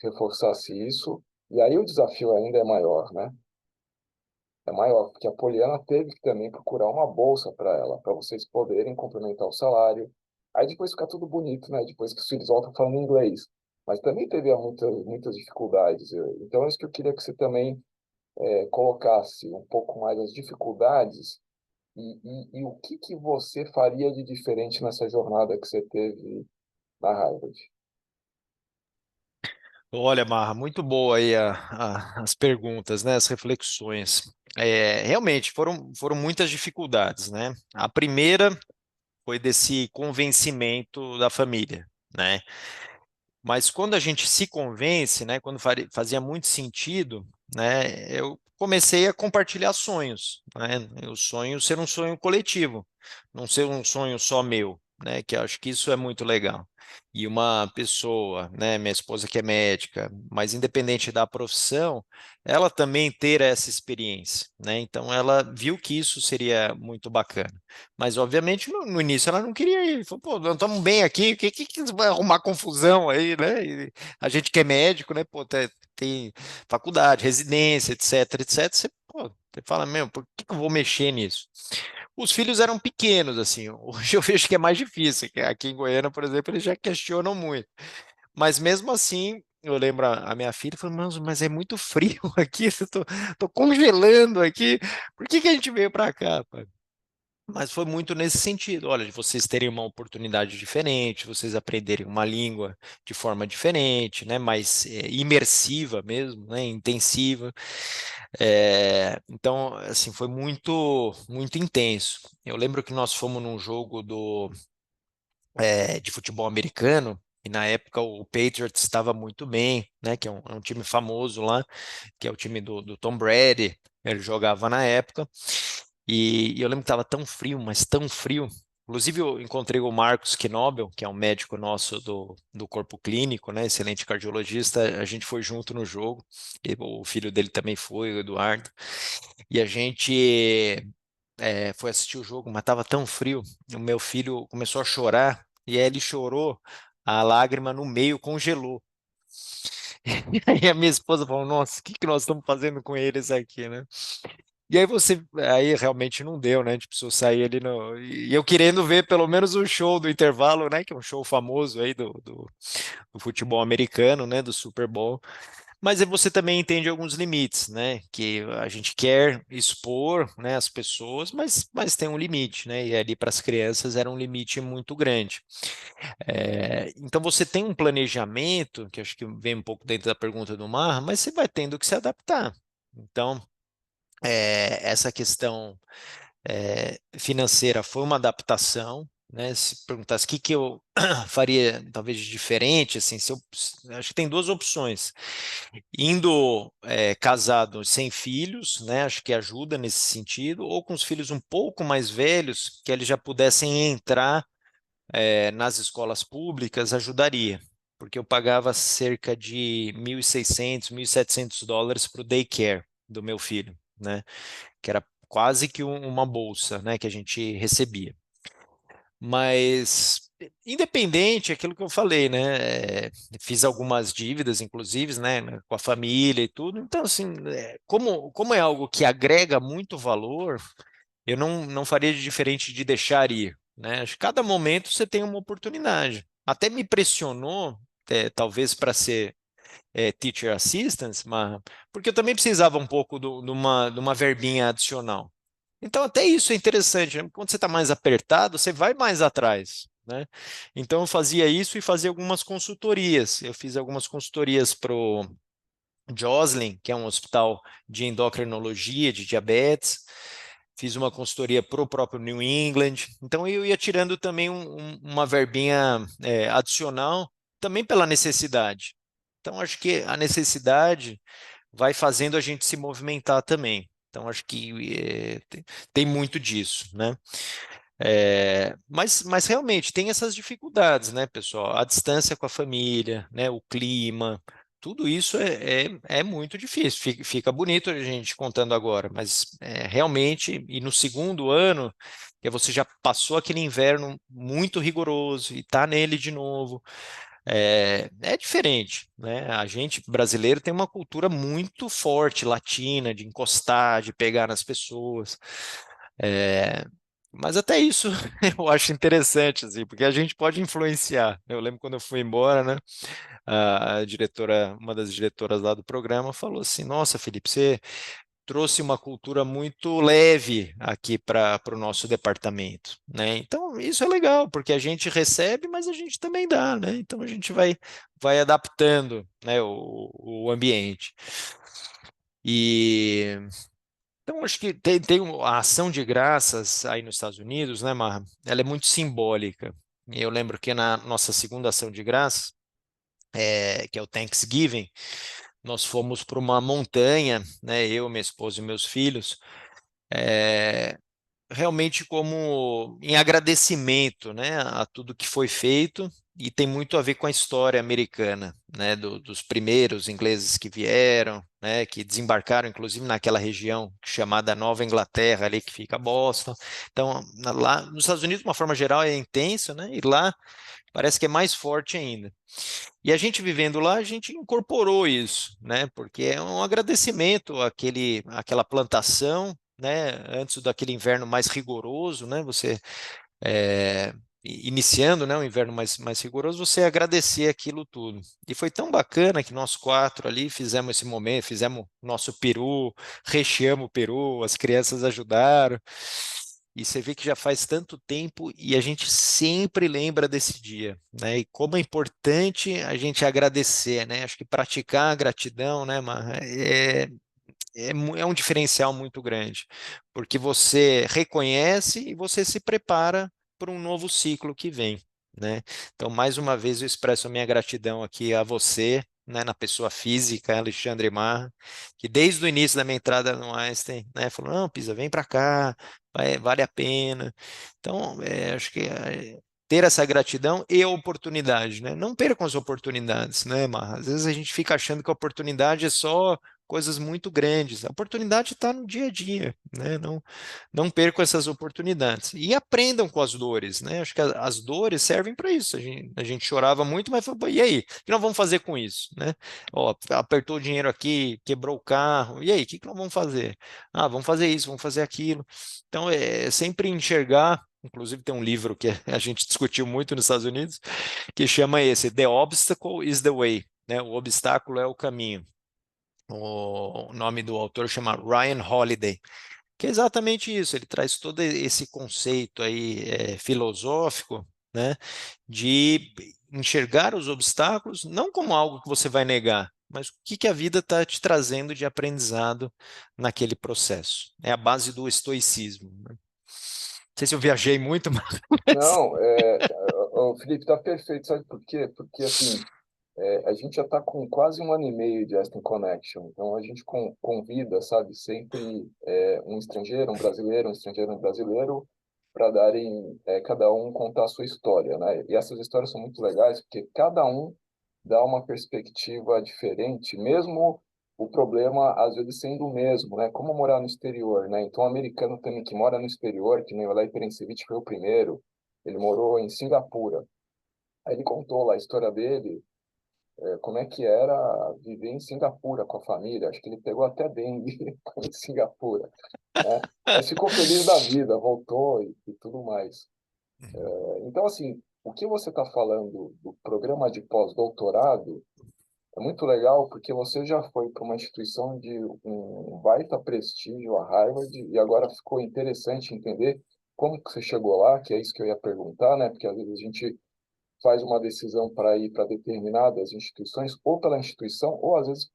[SPEAKER 1] reforçasse isso. E aí o desafio ainda é maior, né? É maior, porque a Poliana teve que também procurar uma bolsa para ela, para vocês poderem complementar o salário. Aí depois fica tudo bonito, né? Depois que os filhos voltam falando inglês. Mas também teve muitas dificuldades. Então, é isso que eu queria que você também colocasse um pouco mais as dificuldades e o que você faria de diferente nessa jornada que você teve na Harvard.
[SPEAKER 2] Olha, Marra, muito boa aí as perguntas, né, as reflexões. Realmente, foram muitas dificuldades, né? A primeira foi desse convencimento da família, né? Mas quando a gente se convence, né, quando fazia muito sentido, né, eu comecei a compartilhar sonhos, né? O sonho ser um sonho coletivo, não ser um sonho só meu, né? Que eu acho que isso é muito legal. E uma pessoa, né, minha esposa que é médica, mas independente da profissão, ela também ter essa experiência, né? Então ela viu que isso seria muito bacana. Mas, obviamente, no início ela não queria ir. Falou, pô, nós estamos bem aqui, que vai arrumar confusão aí, né? E a gente que é médico, né? Pô, tem faculdade, residência, etc, etc. Você fala, meu, por que eu vou mexer nisso? Os filhos eram pequenos, assim. Hoje eu vejo que é mais difícil. Que aqui em Goiânia, por exemplo, eles já questionam muito. Mas mesmo assim, eu lembro a minha filha falou, mas é muito frio aqui, tô congelando aqui. Por que a gente veio para cá, pai? Mas foi muito nesse sentido, olha, de vocês terem uma oportunidade diferente, vocês aprenderem uma língua de forma diferente, né, mais imersiva mesmo, né, intensiva. Então, assim, foi muito intenso. Eu lembro que nós fomos num jogo de futebol americano, e na época o Patriots estava muito bem, né, que é um time famoso lá, que é o time do Tom Brady, ele jogava na época. E eu lembro que estava tão frio, mas tão frio. Inclusive, eu encontrei o Marcos Knobel, que é um médico nosso do corpo clínico, né? Excelente cardiologista. A gente foi junto no jogo. O filho dele também foi, o Eduardo. E a gente foi assistir o jogo, mas estava tão frio. O meu filho começou a chorar. E aí ele chorou, a lágrima no meio congelou. E aí a minha esposa falou: Nossa, o que nós estamos fazendo com eles aqui, né? E aí realmente não deu, né? A gente precisou sair ali e eu querendo ver pelo menos o show do intervalo, né? Que é um show famoso aí do futebol americano, né? Do Super Bowl. Mas aí você também entende alguns limites, né? Que a gente quer expor, né, as pessoas, mas tem um limite, né? E ali para as crianças era um limite muito grande. Então você tem um planejamento, que acho que vem um pouco dentro da pergunta do Mar, mas você vai tendo que se adaptar. Então, essa questão financeira foi uma adaptação, né? Se perguntasse o que eu faria talvez de diferente, assim, acho que tem duas opções. Indo casado sem filhos, né? Acho que ajuda nesse sentido, ou com os filhos um pouco mais velhos, que eles já pudessem entrar nas escolas públicas, ajudaria. porque eu pagava cerca de 1.600, US$ 1.700 para o daycare do meu filho, né? Que era quase que uma bolsa, né, que a gente recebia. Mas, independente, aquilo que eu falei, né? Fiz algumas dívidas, inclusive, né, com a família e tudo. Então, assim, como é algo que agrega muito valor, eu não faria de diferente de deixar ir, né? Acho que cada momento você tem uma oportunidade. Até me pressionou, talvez para ser teacher assistant, mas, porque eu também precisava um pouco de uma verbinha adicional. Então, até isso é interessante, né? Quando você está mais apertado, você vai mais atrás, né? Então, eu fazia isso e fazia algumas consultorias. Eu fiz algumas consultorias para o Joslin, que é um hospital de endocrinologia, de diabetes. Fiz uma consultoria para o próprio New England. Então, eu ia tirando também uma verbinha adicional, também pela necessidade. Então, acho que a necessidade vai fazendo a gente se movimentar também. Então, acho que tem muito disso, né? Mas realmente tem essas dificuldades, né, pessoal? A distância com a família, né, o clima, tudo isso é muito difícil. Fica bonito a gente contando agora, mas realmente, e no segundo ano, que você já passou aquele inverno muito rigoroso e está nele de novo, é diferente, né? A gente brasileiro tem uma cultura muito forte, latina, de encostar, de pegar nas pessoas. É, mas até isso eu acho interessante, assim, porque a gente pode influenciar. Eu lembro quando eu fui embora, né? A diretora, uma das diretoras lá do programa, falou assim: Nossa, Felipe, você trouxe uma cultura muito leve aqui para o nosso departamento, né? Então, isso é legal, porque a gente recebe, mas a gente também dá, né? Então, a gente vai adaptando, né, o ambiente. E então, acho que tem a ação de graças aí nos Estados Unidos, né, Marra? Ela é muito simbólica. Eu lembro que na nossa segunda ação de graças, que é o Thanksgiving, nós fomos para uma montanha, né, eu, minha esposa e meus filhos, é, realmente como em agradecimento, né, a tudo que foi feito e tem muito a ver com a história americana, né, dos primeiros ingleses que vieram, né, que desembarcaram inclusive naquela região chamada Nova Inglaterra, ali que fica Boston. Então, lá nos Estados Unidos, de uma forma geral, é intenso, né, e lá parece que é mais forte ainda. E a gente vivendo lá, a gente incorporou isso, né? Porque é um agradecimento àquela plantação, né? Antes daquele inverno mais rigoroso, né? Você iniciando, né? O inverno mais rigoroso, você agradecer aquilo tudo. E foi tão bacana que nós quatro ali fizemos esse momento, fizemos nosso peru, recheamos o peru, as crianças ajudaram. E você vê que já faz tanto tempo e a gente sempre lembra desse dia, né? E como é importante a gente agradecer, né? Acho que praticar a gratidão, né, Mar, é um diferencial muito grande, porque você reconhece e você se prepara para um novo ciclo que vem, né? Então, mais uma vez, eu expresso a minha gratidão aqui a você, né, na pessoa física, Alexandre Marra, que desde o início da minha entrada no Einstein, né, falou, não, Pisa, vem para cá, vale a pena. Então, acho que ter essa gratidão e a oportunidade, né? Não percam as oportunidades, né, Marra? Às vezes a gente fica achando que a oportunidade é só coisas muito grandes. A oportunidade está no dia a dia, né? Não percam essas oportunidades. E aprendam com as dores, né? Acho que as dores servem para isso. A gente chorava muito, mas falou, "Pô, e aí? O que nós vamos fazer com isso, né? Ó, apertou o dinheiro aqui, quebrou o carro, e aí? O que nós vamos fazer? Ah, vamos fazer isso, vamos fazer aquilo. Então, é sempre enxergar. Inclusive, tem um livro que a gente discutiu muito nos Estados Unidos, que chama esse The Obstacle is the Way, né? O obstáculo é o caminho. O nome do autor chama Ryan Holiday, que é exatamente isso. Ele traz todo esse conceito aí filosófico, né, de enxergar os obstáculos não como algo que você vai negar, mas o que a vida está te trazendo de aprendizado naquele processo. É a base do estoicismo, né? Não sei se eu viajei muito, mas
[SPEAKER 1] Não, o Felipe está perfeito, sabe por quê? Porque, assim, a gente já está com quase um ano e meio de Aston Connection, então a gente convida, sabe, sempre um estrangeiro, um brasileiro, para darem, cada um contar a sua história, né? E essas histórias são muito legais, porque cada um dá uma perspectiva diferente, mesmo o problema às vezes sendo o mesmo, né? Como morar no exterior, né? Então, o americano também que mora no exterior, que nem o Lai Perencevic foi o primeiro, ele morou em Singapura. Aí ele contou lá a história dele, como é que era viver em Singapura com a família. Acho que ele pegou até dengue em Singapura, né? Mas ficou feliz da vida, voltou e tudo mais. Então, assim, o que você está falando do programa de pós-doutorado é muito legal porque você já foi para uma instituição de um baita prestígio, a Harvard, e agora ficou interessante entender como que você chegou lá, que é isso que eu ia perguntar, né? Porque às vezes a gente faz uma decisão para ir para determinadas instituições, ou pela instituição, ou às vezes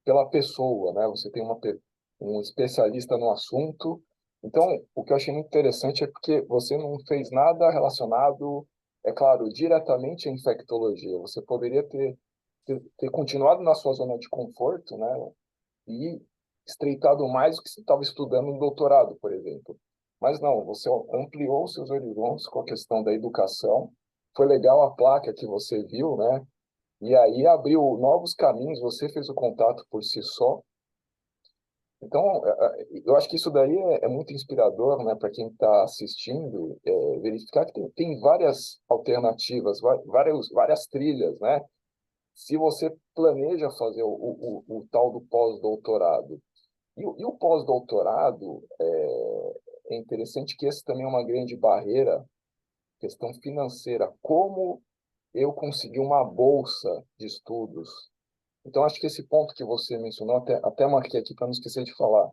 [SPEAKER 1] pela pessoa, né? Você tem um especialista no assunto. Então, o que eu achei muito interessante é porque você não fez nada relacionado, é claro, diretamente à infectologia. Você poderia ter continuado na sua zona de conforto, né? E estreitado mais o que você estava estudando no doutorado, por exemplo. Mas não, você ampliou seus horizontes com a questão da educação. Foi legal a placa que você viu, né? E aí abriu novos caminhos, você fez o contato por si só. Então, eu acho que isso daí é muito inspirador, né, para quem está assistindo, verificar que tem várias alternativas, várias trilhas, né? Se você planeja fazer o tal do pós-doutorado. E o pós-doutorado, é interessante que esse também é uma grande barreira, questão financeira. Como eu consegui uma bolsa de estudos? Então, acho que esse ponto que você mencionou, até marquei aqui para não esquecer de falar,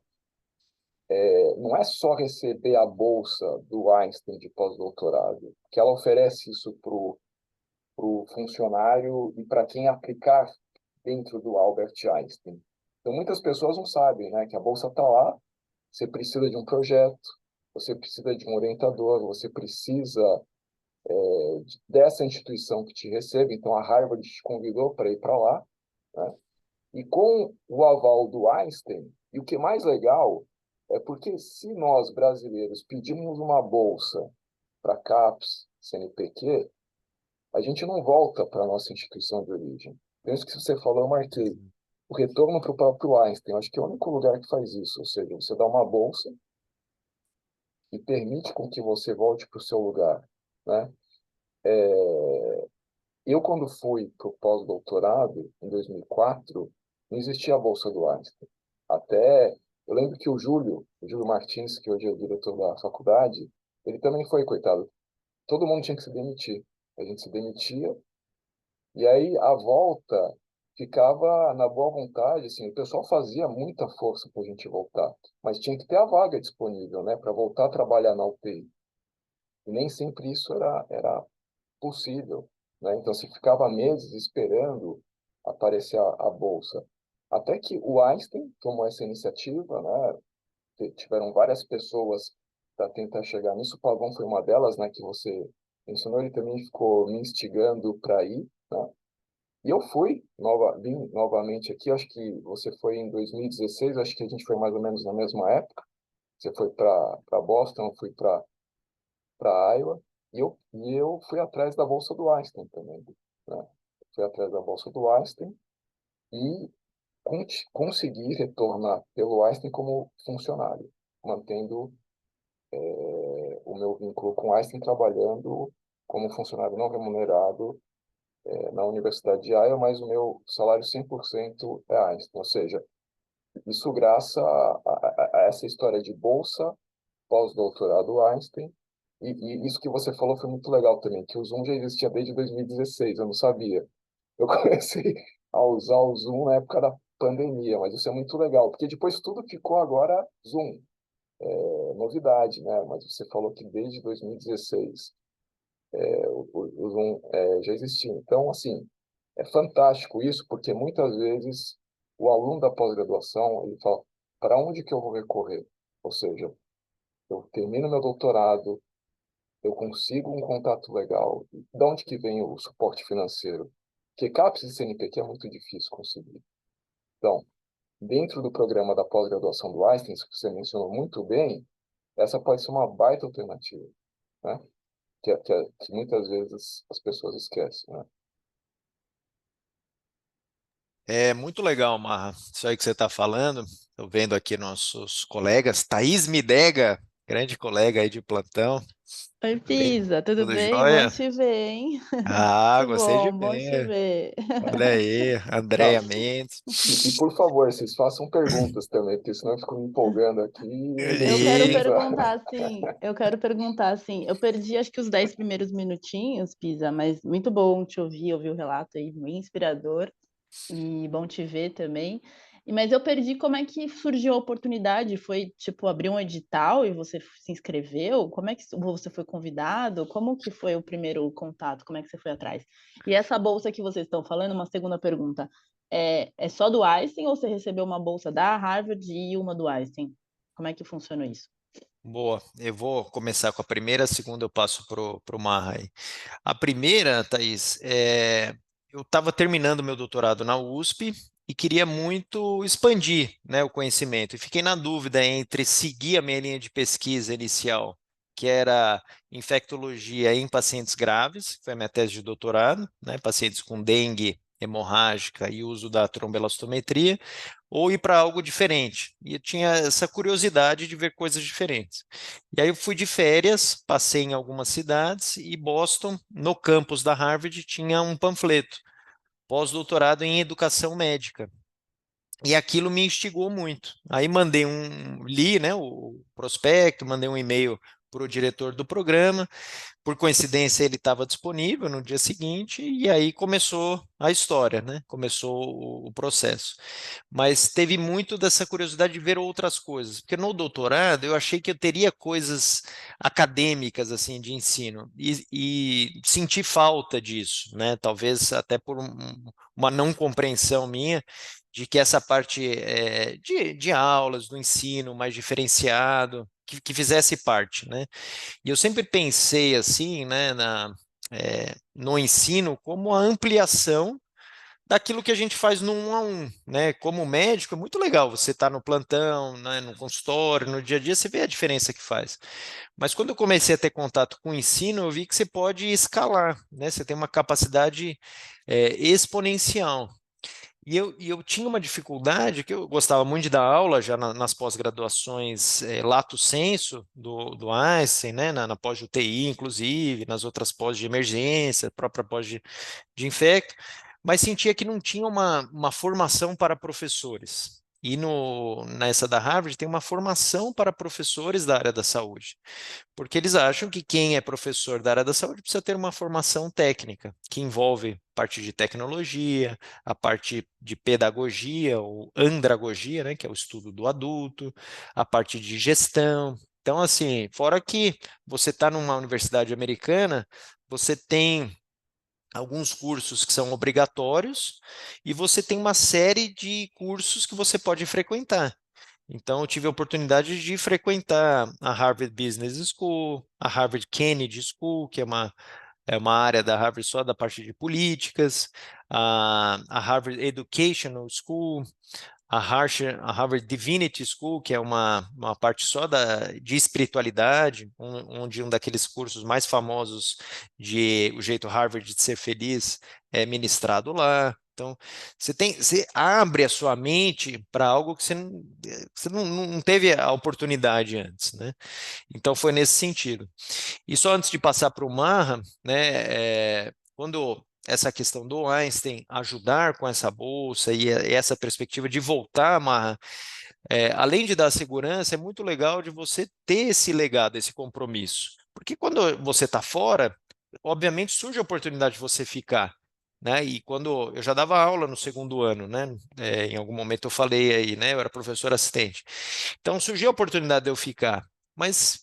[SPEAKER 1] não é só receber a bolsa do Einstein de pós-doutorado, que ela oferece isso para o funcionário e para quem aplicar dentro do Albert Einstein. Então, muitas pessoas não sabem, né, que a bolsa está lá, você precisa de um projeto, você precisa de um orientador, você precisa dessa instituição que te recebe. Então, a Harvard te convidou para ir para lá, né? E com o aval do Einstein, e o que é mais legal é porque se nós brasileiros pedimos uma bolsa para CAPES, CNPq, a gente não volta para a nossa instituição de origem. Então, isso que você falou, eu marquei. O retorno para o próprio Einstein, eu acho que é o único lugar que faz isso, ou seja, você dá uma bolsa e permite com que você volte para o seu lugar, né? Eu, quando fui para o pós-doutorado, em 2004, não existia a bolsa do Einstein. Até, eu lembro que o Júlio Martins, que hoje é o diretor da faculdade, ele também foi, coitado. Todo mundo tinha que se demitir. A gente se demitia, e aí a volta ficava na boa vontade, assim, o pessoal fazia muita força para a gente voltar, mas tinha que ter a vaga disponível, né, para voltar a trabalhar na UTI. E nem sempre isso era possível, né? Então, se ficava meses esperando aparecer a bolsa. Até que o Einstein tomou essa iniciativa, né? Tiveram várias pessoas para tentar chegar nisso. O Pavão foi uma delas, né? Que você mencionou. Ele também ficou me instigando para ir, né? E eu vim novamente aqui. Acho que você foi em 2016. Acho que a gente foi mais ou menos na mesma época. Você foi para Boston, eu fui para Iowa, e eu fui atrás da bolsa do Einstein também, né? Fui atrás da bolsa do Einstein e consegui retornar pelo Einstein como funcionário, mantendo o meu vínculo com o Einstein, trabalhando como funcionário não remunerado na Universidade de Iowa, mas o meu salário 100% é Einstein, ou seja, isso graças a essa história de bolsa, pós-doutorado Einstein. E isso que você falou foi muito legal também, que o Zoom já existia desde 2016, eu não sabia. Eu comecei a usar o Zoom na época da pandemia, mas isso é muito legal, porque depois tudo ficou agora Zoom, novidade, né? Mas você falou que desde 2016 o Zoom já existia. Então, assim, é fantástico isso, porque muitas vezes o aluno da pós-graduação, ele fala, para onde que eu vou recorrer? Ou seja, eu termino meu doutorado, eu consigo um contato legal. De onde que vem o suporte financeiro? Porque CAPES e CNPq é muito difícil conseguir. Então, dentro do programa da pós-graduação do Einstein, que você mencionou muito bem, essa pode ser uma baita alternativa, né? Que muitas vezes as pessoas esquecem, né?
[SPEAKER 2] É muito legal, Marra, isso aí que você está falando. Estou vendo aqui nossos colegas, Thaís Midega, grande colega aí de plantão.
[SPEAKER 3] Oi,
[SPEAKER 2] Tudo bem?
[SPEAKER 3] Pisa, tudo
[SPEAKER 2] Tudo
[SPEAKER 3] bem? Bom
[SPEAKER 2] jóia?
[SPEAKER 3] te ver, hein?
[SPEAKER 2] Ah,
[SPEAKER 3] Muito
[SPEAKER 2] gostei de
[SPEAKER 3] bom, bom te
[SPEAKER 2] ver.
[SPEAKER 3] ver.
[SPEAKER 2] Olha aí,
[SPEAKER 1] Não,
[SPEAKER 2] Andréia Mendes.
[SPEAKER 1] e por favor, vocês façam perguntas também, porque senão eu fico me empolgando aqui e não
[SPEAKER 3] Eu
[SPEAKER 1] sei
[SPEAKER 3] quero
[SPEAKER 2] E
[SPEAKER 1] usar.
[SPEAKER 3] perguntar assim, eu perdi acho que os 10 primeiros minutinhos, Pisa, mas muito bom te ouvir o relato aí, muito inspirador e bom te ver também. Mas eu perdi como é que surgiu a oportunidade, foi tipo abrir um edital e você se inscreveu? Como é que você foi convidado? Como que foi o primeiro contato? Como é que você foi atrás? E essa bolsa que vocês estão falando, uma segunda pergunta, é só do Einstein ou você recebeu uma bolsa da Harvard e uma do Einstein? Como é que funciona isso?
[SPEAKER 2] boa, eu vou começar com a primeira, a segunda eu passo pro Marra aí. A primeira, Thaís, eu estava terminando meu doutorado na USP e queria muito expandir, né, o conhecimento. E fiquei na dúvida entre seguir a minha linha de pesquisa inicial, que era infectologia em pacientes graves, que foi a minha tese de doutorado, né, pacientes com dengue hemorrágica e uso da tromboelastometria, ou ir para algo diferente. E eu tinha essa curiosidade de ver coisas diferentes. E aí eu fui de férias, passei em algumas cidades e Boston, no campus da Harvard, tinha um panfleto, pós-doutorado em educação médica. E aquilo me instigou muito. Aí li, né, o prospecto, mandei um e-mail para o diretor do programa. Por coincidência, ele estava disponível no dia seguinte, e aí começou a história, né? Começou o processo. Mas teve muito dessa curiosidade de ver outras coisas, porque no doutorado eu achei que eu teria coisas acadêmicas assim de ensino e senti falta disso, né? Talvez até por uma não compreensão minha de que essa parte de aulas, do ensino mais diferenciado, que fizesse parte, né? E eu sempre pensei assim, né, no ensino como a ampliação daquilo que a gente faz no um a um, né? Como médico, é muito legal você estar no plantão, né, no consultório, no dia a dia, você vê a diferença que faz. Mas quando eu comecei a ter contato com o ensino, eu vi que você pode escalar, né? Você tem uma capacidade exponencial. E eu tinha uma dificuldade, que eu gostava muito de dar aula já nas pós-graduações lato sensu do Einstein, né, na pós de UTI, inclusive, nas outras pós de emergência, própria pós de infecto, mas sentia que não tinha uma formação para professores. E nessa da Harvard tem uma formação para professores da área da saúde, porque eles acham que quem é professor da área da saúde precisa ter uma formação técnica, que envolve parte de tecnologia, a parte de pedagogia ou andragogia, né, que é o estudo do adulto, a parte de gestão. Então, assim, fora que você está numa universidade americana, você tem alguns cursos que são obrigatórios e você tem uma série de cursos que você pode frequentar. Então, eu tive a oportunidade de frequentar a Harvard Business School, a Harvard Kennedy School, que é uma área da Harvard só da parte de políticas, a Harvard Educational School, a Harvard Divinity School, que é uma parte só de espiritualidade, onde um daqueles cursos mais famosos de O Jeito Harvard de Ser Feliz é ministrado lá. Então, você abre a sua mente para algo que você não teve a oportunidade antes, né? Então, foi nesse sentido. E só antes de passar para o Marra, né, quando essa questão do Einstein ajudar com essa bolsa e essa perspectiva de voltar, Marra, além de dar segurança, é muito legal de você ter esse legado, esse compromisso. Porque quando você está fora, obviamente surge a oportunidade de você ficar. Né? E quando eu já dava aula no segundo ano, né? Em algum momento eu falei aí, né? Eu era professor assistente. Então surgiu a oportunidade de eu ficar. Mas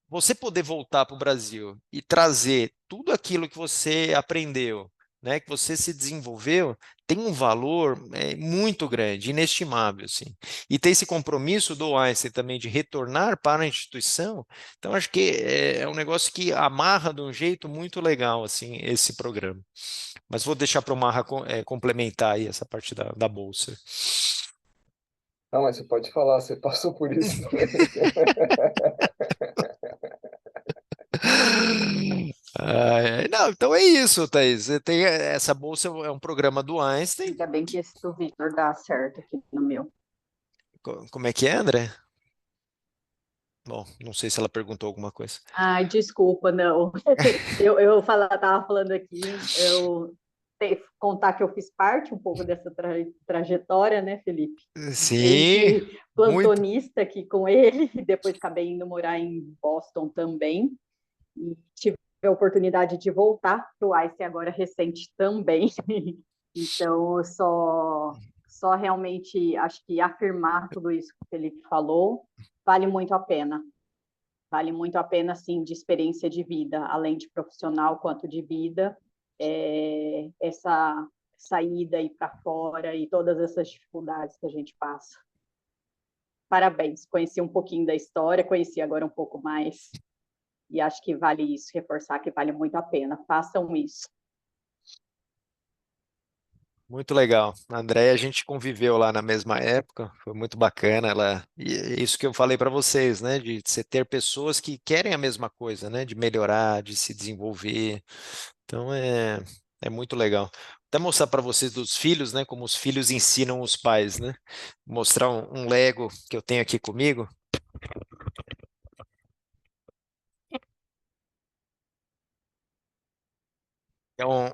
[SPEAKER 2] você poder voltar para o Brasil e trazer tudo aquilo que você aprendeu, né, que você se desenvolveu, tem um valor muito grande, inestimável, assim. E ter esse compromisso do Einstein também de retornar para a instituição, então acho que é um negócio que amarra de um jeito muito legal, assim, esse programa. Mas vou deixar para o Marra complementar aí essa parte da bolsa.
[SPEAKER 1] Não, mas você pode falar, você passou por isso também.
[SPEAKER 2] Ah, Não, então é isso, Thaís. Você tem essa bolsa, é um programa do Einstein.
[SPEAKER 4] Ainda bem que esse do Victor dá certo aqui no meu.
[SPEAKER 2] Como é que é, André? Bom, não sei se ela perguntou alguma coisa.
[SPEAKER 4] Ai, desculpa, não. Tava falando aqui, contar que eu fiz parte um pouco dessa trajetória, né, Felipe?
[SPEAKER 2] Sim,
[SPEAKER 4] Desde plantonista aqui com ele, depois acabei indo morar em Boston também, e tive a oportunidade de voltar para o Einstein agora recente também. Então, eu só realmente acho que afirmar tudo isso que o Felipe falou vale muito a pena. Vale muito a pena, sim, de experiência de vida, além de profissional quanto de vida, essa saída aí para fora e todas essas dificuldades que a gente passa. Parabéns, conheci um pouquinho da história, conheci agora um pouco mais, e acho que vale isso, reforçar que vale muito a pena. Façam isso.
[SPEAKER 2] muito legal. A Andréia, a gente conviveu lá na mesma época, foi muito bacana. E é isso que eu falei para vocês, né? De você ter pessoas que querem a mesma coisa, né? De melhorar, de se desenvolver. Então é muito legal. Até mostrar para vocês dos filhos, né? Como os filhos ensinam os pais, né? Mostrar um Lego que eu tenho aqui comigo.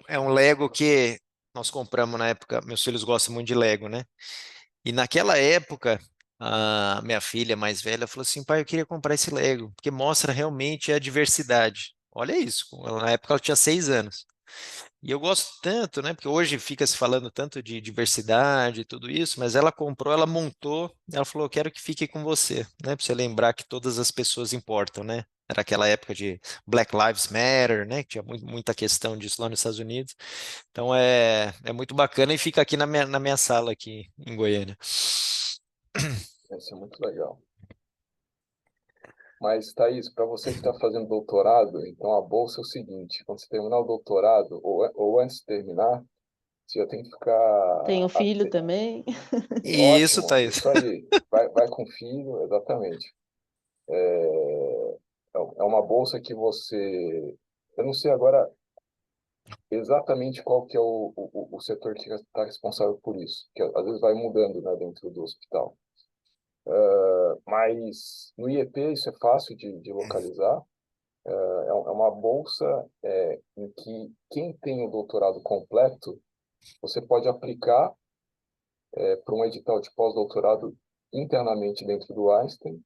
[SPEAKER 2] É um Lego que nós compramos na época. Meus filhos gostam muito de Lego, né? E naquela época, a minha filha mais velha falou assim: pai, eu queria comprar esse Lego, porque mostra realmente a diversidade. Olha isso, na época ela tinha 6 anos. E eu gosto tanto, né? Porque hoje fica se falando tanto de diversidade e tudo isso, mas ela comprou, ela montou, ela falou: eu quero que fique com você, né? Para você lembrar que todas as pessoas importam, né? Era aquela época de Black Lives Matter, né? Que tinha muita questão disso lá nos Estados Unidos. Então é muito bacana e fica aqui na minha sala aqui em Goiânia.
[SPEAKER 1] Isso é muito legal. Mas, Thaís, para você que está fazendo doutorado, então a bolsa é o seguinte: quando você terminar o doutorado, ou antes de terminar, você já tem que ficar.
[SPEAKER 3] Tenho filho também.
[SPEAKER 2] Isso,
[SPEAKER 1] Ótimo,
[SPEAKER 2] Thaís.
[SPEAKER 1] isso aí. Vai com o filho, exatamente. É uma bolsa que você. Eu não sei agora exatamente qual que é o setor que está responsável por isso, que às vezes vai mudando, né, dentro do hospital. Mas no IEP isso é fácil de localizar. É uma bolsa em que quem tem o doutorado completo, você pode aplicar para um edital de pós-doutorado internamente dentro do Einstein,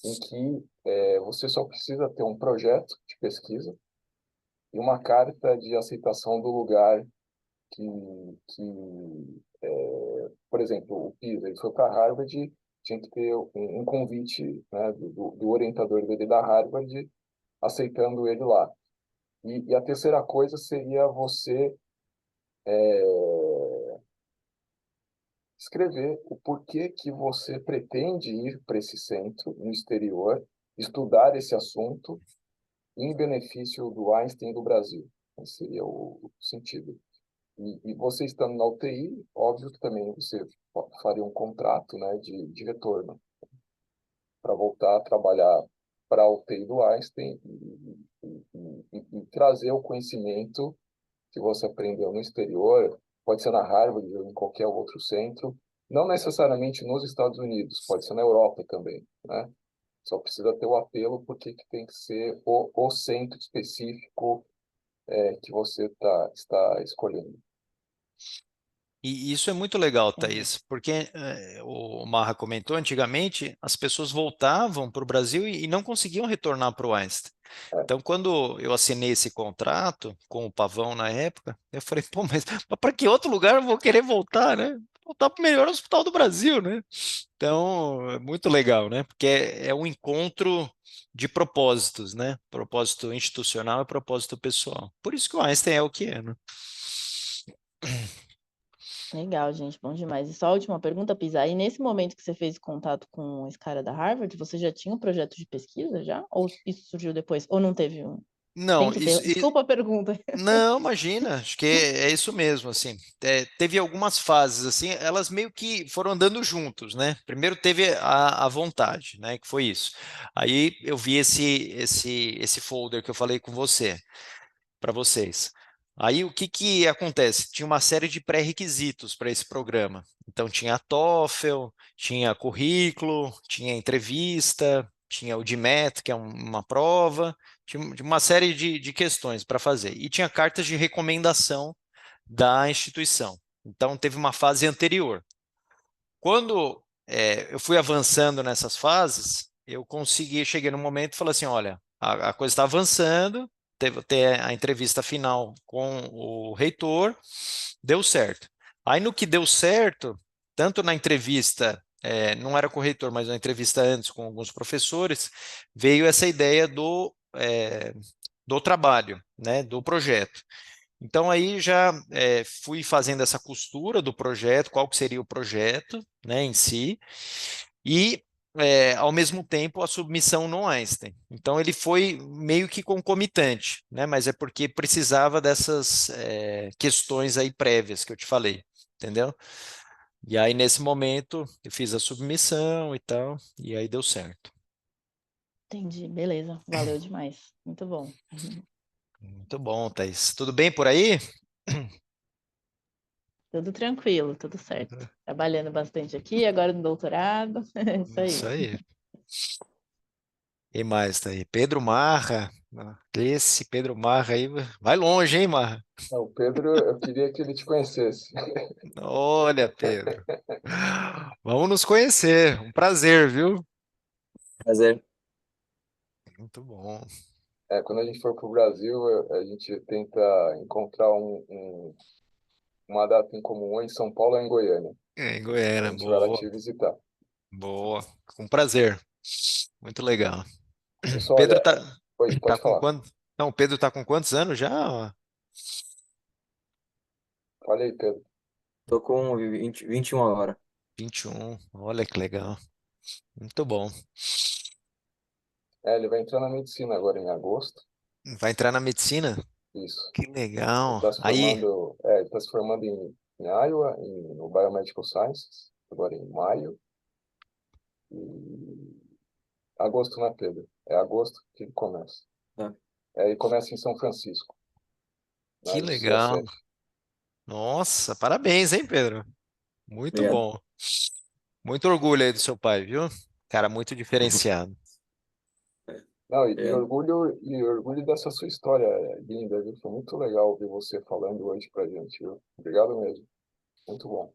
[SPEAKER 1] em que você só precisa ter um projeto de pesquisa e uma carta de aceitação do lugar por exemplo, o PISA, ele foi para Harvard, tinha que ter um convite, né, do orientador dele da Harvard aceitando ele lá. E a terceira coisa seria você escrever o porquê que você pretende ir para esse centro no exterior, estudar esse assunto em benefício do Einstein do Brasil. Esse seria o sentido. E você estando na UTI, óbvio que também você faria um contrato, né, de retorno para voltar a trabalhar para a UTI do Einstein e trazer o conhecimento que você aprendeu no exterior, pode ser na Harvard ou em qualquer outro centro, não necessariamente nos Estados Unidos, pode ser na Europa também, né? Só precisa ter o apelo porque que tem que ser o centro específico que você está escolhendo.
[SPEAKER 2] E isso é muito legal,
[SPEAKER 3] Entendi.
[SPEAKER 2] Thaís, porque o Marra comentou, antigamente as pessoas voltavam para o Brasil e não conseguiam retornar para o Einstein.
[SPEAKER 1] É,
[SPEAKER 2] Então, quando eu assinei esse contrato com o Pavão na época, eu falei, pô, mas para que outro lugar eu vou querer voltar, né? Voltar para o melhor hospital do Brasil, né? Então, é muito legal, né? Porque é um encontro de propósitos, né? Propósito institucional e propósito pessoal. Por isso que o Einstein é o que é, né?
[SPEAKER 3] Legal, gente, bom demais. E só a última pergunta, Pisa. Aí nesse momento que você fez contato com esse cara da Harvard, você já tinha um projeto de pesquisa já? Ou isso surgiu depois? Ou não teve um? Tem
[SPEAKER 2] Não,
[SPEAKER 3] que ter. Desculpa a pergunta.
[SPEAKER 2] não, imagina, acho que é isso mesmo, assim, teve algumas fases, assim, elas meio que foram andando juntos, né, primeiro teve a vontade, né, que foi isso, aí eu vi esse folder que eu falei com você, para vocês. Aí o que que acontece? Tinha uma série de pré-requisitos para esse programa. Então tinha TOEFL, tinha currículo, tinha entrevista, tinha o GMAT, que é uma prova, tinha uma série de questões para fazer. E tinha cartas de recomendação da instituição. Então teve uma fase anterior. Quando eu fui avançando nessas fases, eu consegui, cheguei no momento e falei assim, olha, a coisa está avançando, teve ter a entrevista final com o reitor, deu certo. Aí no que deu certo, tanto na entrevista, não era com o reitor, mas na entrevista antes com alguns professores, veio essa ideia do trabalho, né, do projeto. Então aí já fui fazendo essa costura do projeto, qual que seria o projeto, né, em si, e ao mesmo tempo a submissão no Einstein. Então ele foi meio que concomitante, né, mas é porque precisava dessas questões aí prévias que eu te falei, entendeu? E aí nesse momento eu fiz a submissão e tal, e aí deu certo.
[SPEAKER 3] Entendi, beleza. Valeu demais. Muito bom.
[SPEAKER 2] Muito bom, Thaís. Tudo bem por aí?
[SPEAKER 3] Tudo tranquilo, tudo certo. Trabalhando bastante aqui, agora no doutorado. É isso aí.
[SPEAKER 2] Isso aí. Quem mais tá aí? Pedro Marra. Esse Pedro Marra aí vai longe, hein, Marra?
[SPEAKER 1] O Pedro, eu queria que ele te conhecesse.
[SPEAKER 2] Olha, Pedro. Vamos nos conhecer. Um prazer, viu?
[SPEAKER 5] Prazer.
[SPEAKER 2] Muito bom.
[SPEAKER 1] Quando a gente for para o Brasil, a gente tenta encontrar uma data em comum ou em São Paulo ou em Goiânia.
[SPEAKER 2] Em
[SPEAKER 1] A
[SPEAKER 2] Goiânia,
[SPEAKER 1] gente vai lá
[SPEAKER 2] boa,
[SPEAKER 1] te visitar.
[SPEAKER 2] boa. Com prazer. Muito legal.
[SPEAKER 1] Pessoal,
[SPEAKER 2] Pedro
[SPEAKER 1] olha,
[SPEAKER 2] tá,
[SPEAKER 1] oi,
[SPEAKER 2] tá
[SPEAKER 1] pode
[SPEAKER 2] com
[SPEAKER 1] falar.
[SPEAKER 2] quanto? Não, o Pedro tá com quantos anos já?
[SPEAKER 1] Olha aí, Pedro.
[SPEAKER 5] Tô com 21 agora.
[SPEAKER 2] 21. Olha que legal. Muito bom.
[SPEAKER 1] Ele vai entrar na medicina agora em agosto.
[SPEAKER 2] Vai entrar na medicina?
[SPEAKER 1] Isso.
[SPEAKER 2] Que
[SPEAKER 1] Ele
[SPEAKER 2] legal.
[SPEAKER 1] está se
[SPEAKER 2] Aí,
[SPEAKER 1] formando, ele tá se formando em Iowa, no Biomedical Sciences, agora em maio. E agosto, né, Pedro? É agosto que ele começa.
[SPEAKER 5] Tá.
[SPEAKER 1] Ele começa em São Francisco, na
[SPEAKER 2] que legal.
[SPEAKER 1] UCSF.
[SPEAKER 2] Nossa, parabéns, hein, Pedro? Muito
[SPEAKER 5] Obrigado.
[SPEAKER 2] bom. Muito orgulho aí do seu pai, viu? Cara, muito diferenciado.
[SPEAKER 1] Não, e
[SPEAKER 5] Obrigado.
[SPEAKER 1] orgulho dessa sua história linda, viu? Foi muito legal ouvir você falando hoje pra gente, viu? Obrigado mesmo. Muito bom.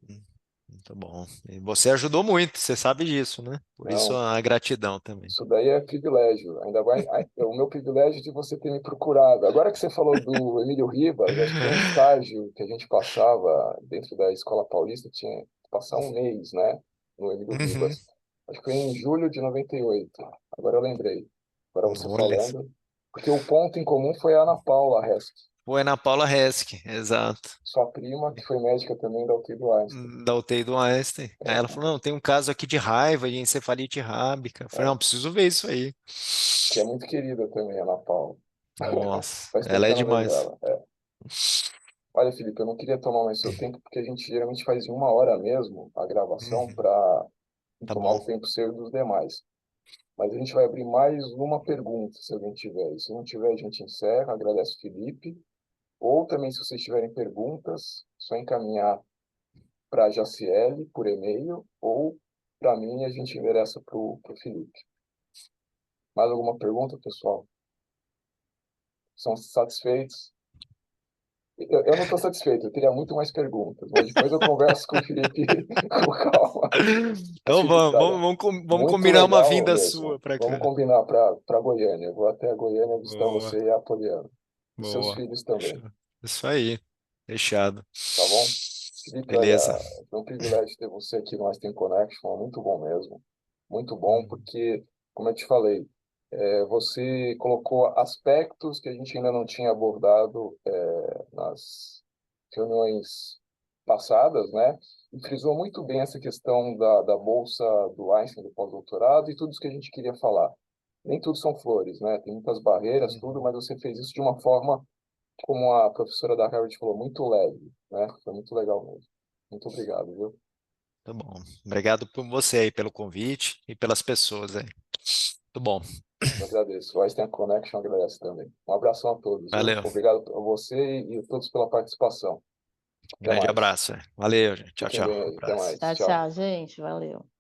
[SPEAKER 2] Muito bom. E você ajudou muito, você sabe disso, né? Por isso
[SPEAKER 1] Não,
[SPEAKER 2] a gratidão também.
[SPEAKER 1] isso daí é privilégio. Ainda vai, é o meu privilégio de você ter me procurado. Agora que você falou do Emílio Ribas, acho que tem um estágio que a gente passava dentro da Escola Paulista, tinha que passar um mês, né, no Emílio
[SPEAKER 2] Uhum.
[SPEAKER 1] Ribas. Acho que foi em julho de 98. Agora eu lembrei. Agora você
[SPEAKER 2] Olha,
[SPEAKER 1] falando. Porque o ponto em comum foi a Ana Paula Hess,
[SPEAKER 2] foi na Paula Hesque, exato.
[SPEAKER 1] sua prima, que foi médica também da UTI do Einstein.
[SPEAKER 2] Da UTI do Einstein. Aí ela falou: não, tem um caso aqui de raiva, de encefalite rábica. Eu falei:
[SPEAKER 1] É,
[SPEAKER 2] não, preciso ver isso aí.
[SPEAKER 1] que é muito querida também, a Ana Paula.
[SPEAKER 2] Nossa,
[SPEAKER 1] Faz tempo
[SPEAKER 2] ela
[SPEAKER 1] que
[SPEAKER 2] é
[SPEAKER 1] eu não vejo
[SPEAKER 2] demais.
[SPEAKER 1] ela. Olha, Felipe, eu não queria tomar mais seu tempo, porque a gente geralmente faz em 1 hora mesmo a gravação
[SPEAKER 2] Uhum.
[SPEAKER 1] para
[SPEAKER 2] Tá
[SPEAKER 1] tomar
[SPEAKER 2] bom.
[SPEAKER 1] o tempo seu e dos demais. Mas a gente vai abrir mais uma pergunta, se alguém tiver. E se não tiver, a gente encerra. Agradece o Felipe. Ou também, se vocês tiverem perguntas, só encaminhar para a Jaciele por e-mail ou para mim e a gente endereça para o Felipe. Mais alguma pergunta, pessoal? São satisfeitos? Eu não estou satisfeito, eu teria muito mais perguntas, mas depois eu converso com o Felipe com calma. Mas,
[SPEAKER 2] Então
[SPEAKER 1] Felipe,
[SPEAKER 2] vamos,
[SPEAKER 1] olha,
[SPEAKER 2] vamos
[SPEAKER 1] muito
[SPEAKER 2] combinar uma
[SPEAKER 1] legal
[SPEAKER 2] vinda
[SPEAKER 1] mesmo.
[SPEAKER 2] sua para
[SPEAKER 1] Vamos
[SPEAKER 2] cá.
[SPEAKER 1] combinar para Goiânia. Eu vou até Goiânia visitar
[SPEAKER 2] Boa,
[SPEAKER 1] você e a Poliana. E seus
[SPEAKER 2] boa.
[SPEAKER 1] filhos também,
[SPEAKER 2] Isso aí, fechado.
[SPEAKER 1] tá bom? Felipe, olha,
[SPEAKER 2] Beleza.
[SPEAKER 1] foi um privilégio ter você aqui no Einstein Connection, é muito bom mesmo. Muito bom,
[SPEAKER 2] Uhum.
[SPEAKER 1] porque, como eu te falei, você colocou aspectos que a gente ainda não tinha abordado nas reuniões passadas, né? E frisou muito bem essa questão da bolsa do Einstein, do pós-doutorado e tudo isso que a gente queria falar. Nem tudo são flores, né? Tem muitas barreiras, tudo,
[SPEAKER 2] Uhum.
[SPEAKER 1] mas você fez isso de uma forma, como a professora da Harvard falou, muito leve, né? Foi muito legal mesmo. Muito obrigado, viu?
[SPEAKER 2] Tá bom. Obrigado por você aí pelo convite e pelas pessoas aí. Muito bom.
[SPEAKER 1] Eu agradeço. O Einstein Connection agradece também. Um abração a todos. Viu?
[SPEAKER 2] Valeu.
[SPEAKER 1] Obrigado a você e a todos pela participação. Até
[SPEAKER 2] Grande
[SPEAKER 1] mais.
[SPEAKER 2] abraço. Valeu, gente. Tchau,
[SPEAKER 1] Fiquem
[SPEAKER 2] tchau.
[SPEAKER 1] bem aí. Até
[SPEAKER 2] Abraço.
[SPEAKER 1] mais.
[SPEAKER 3] Tchau,
[SPEAKER 1] Tchau.
[SPEAKER 3] tchau, gente. Valeu.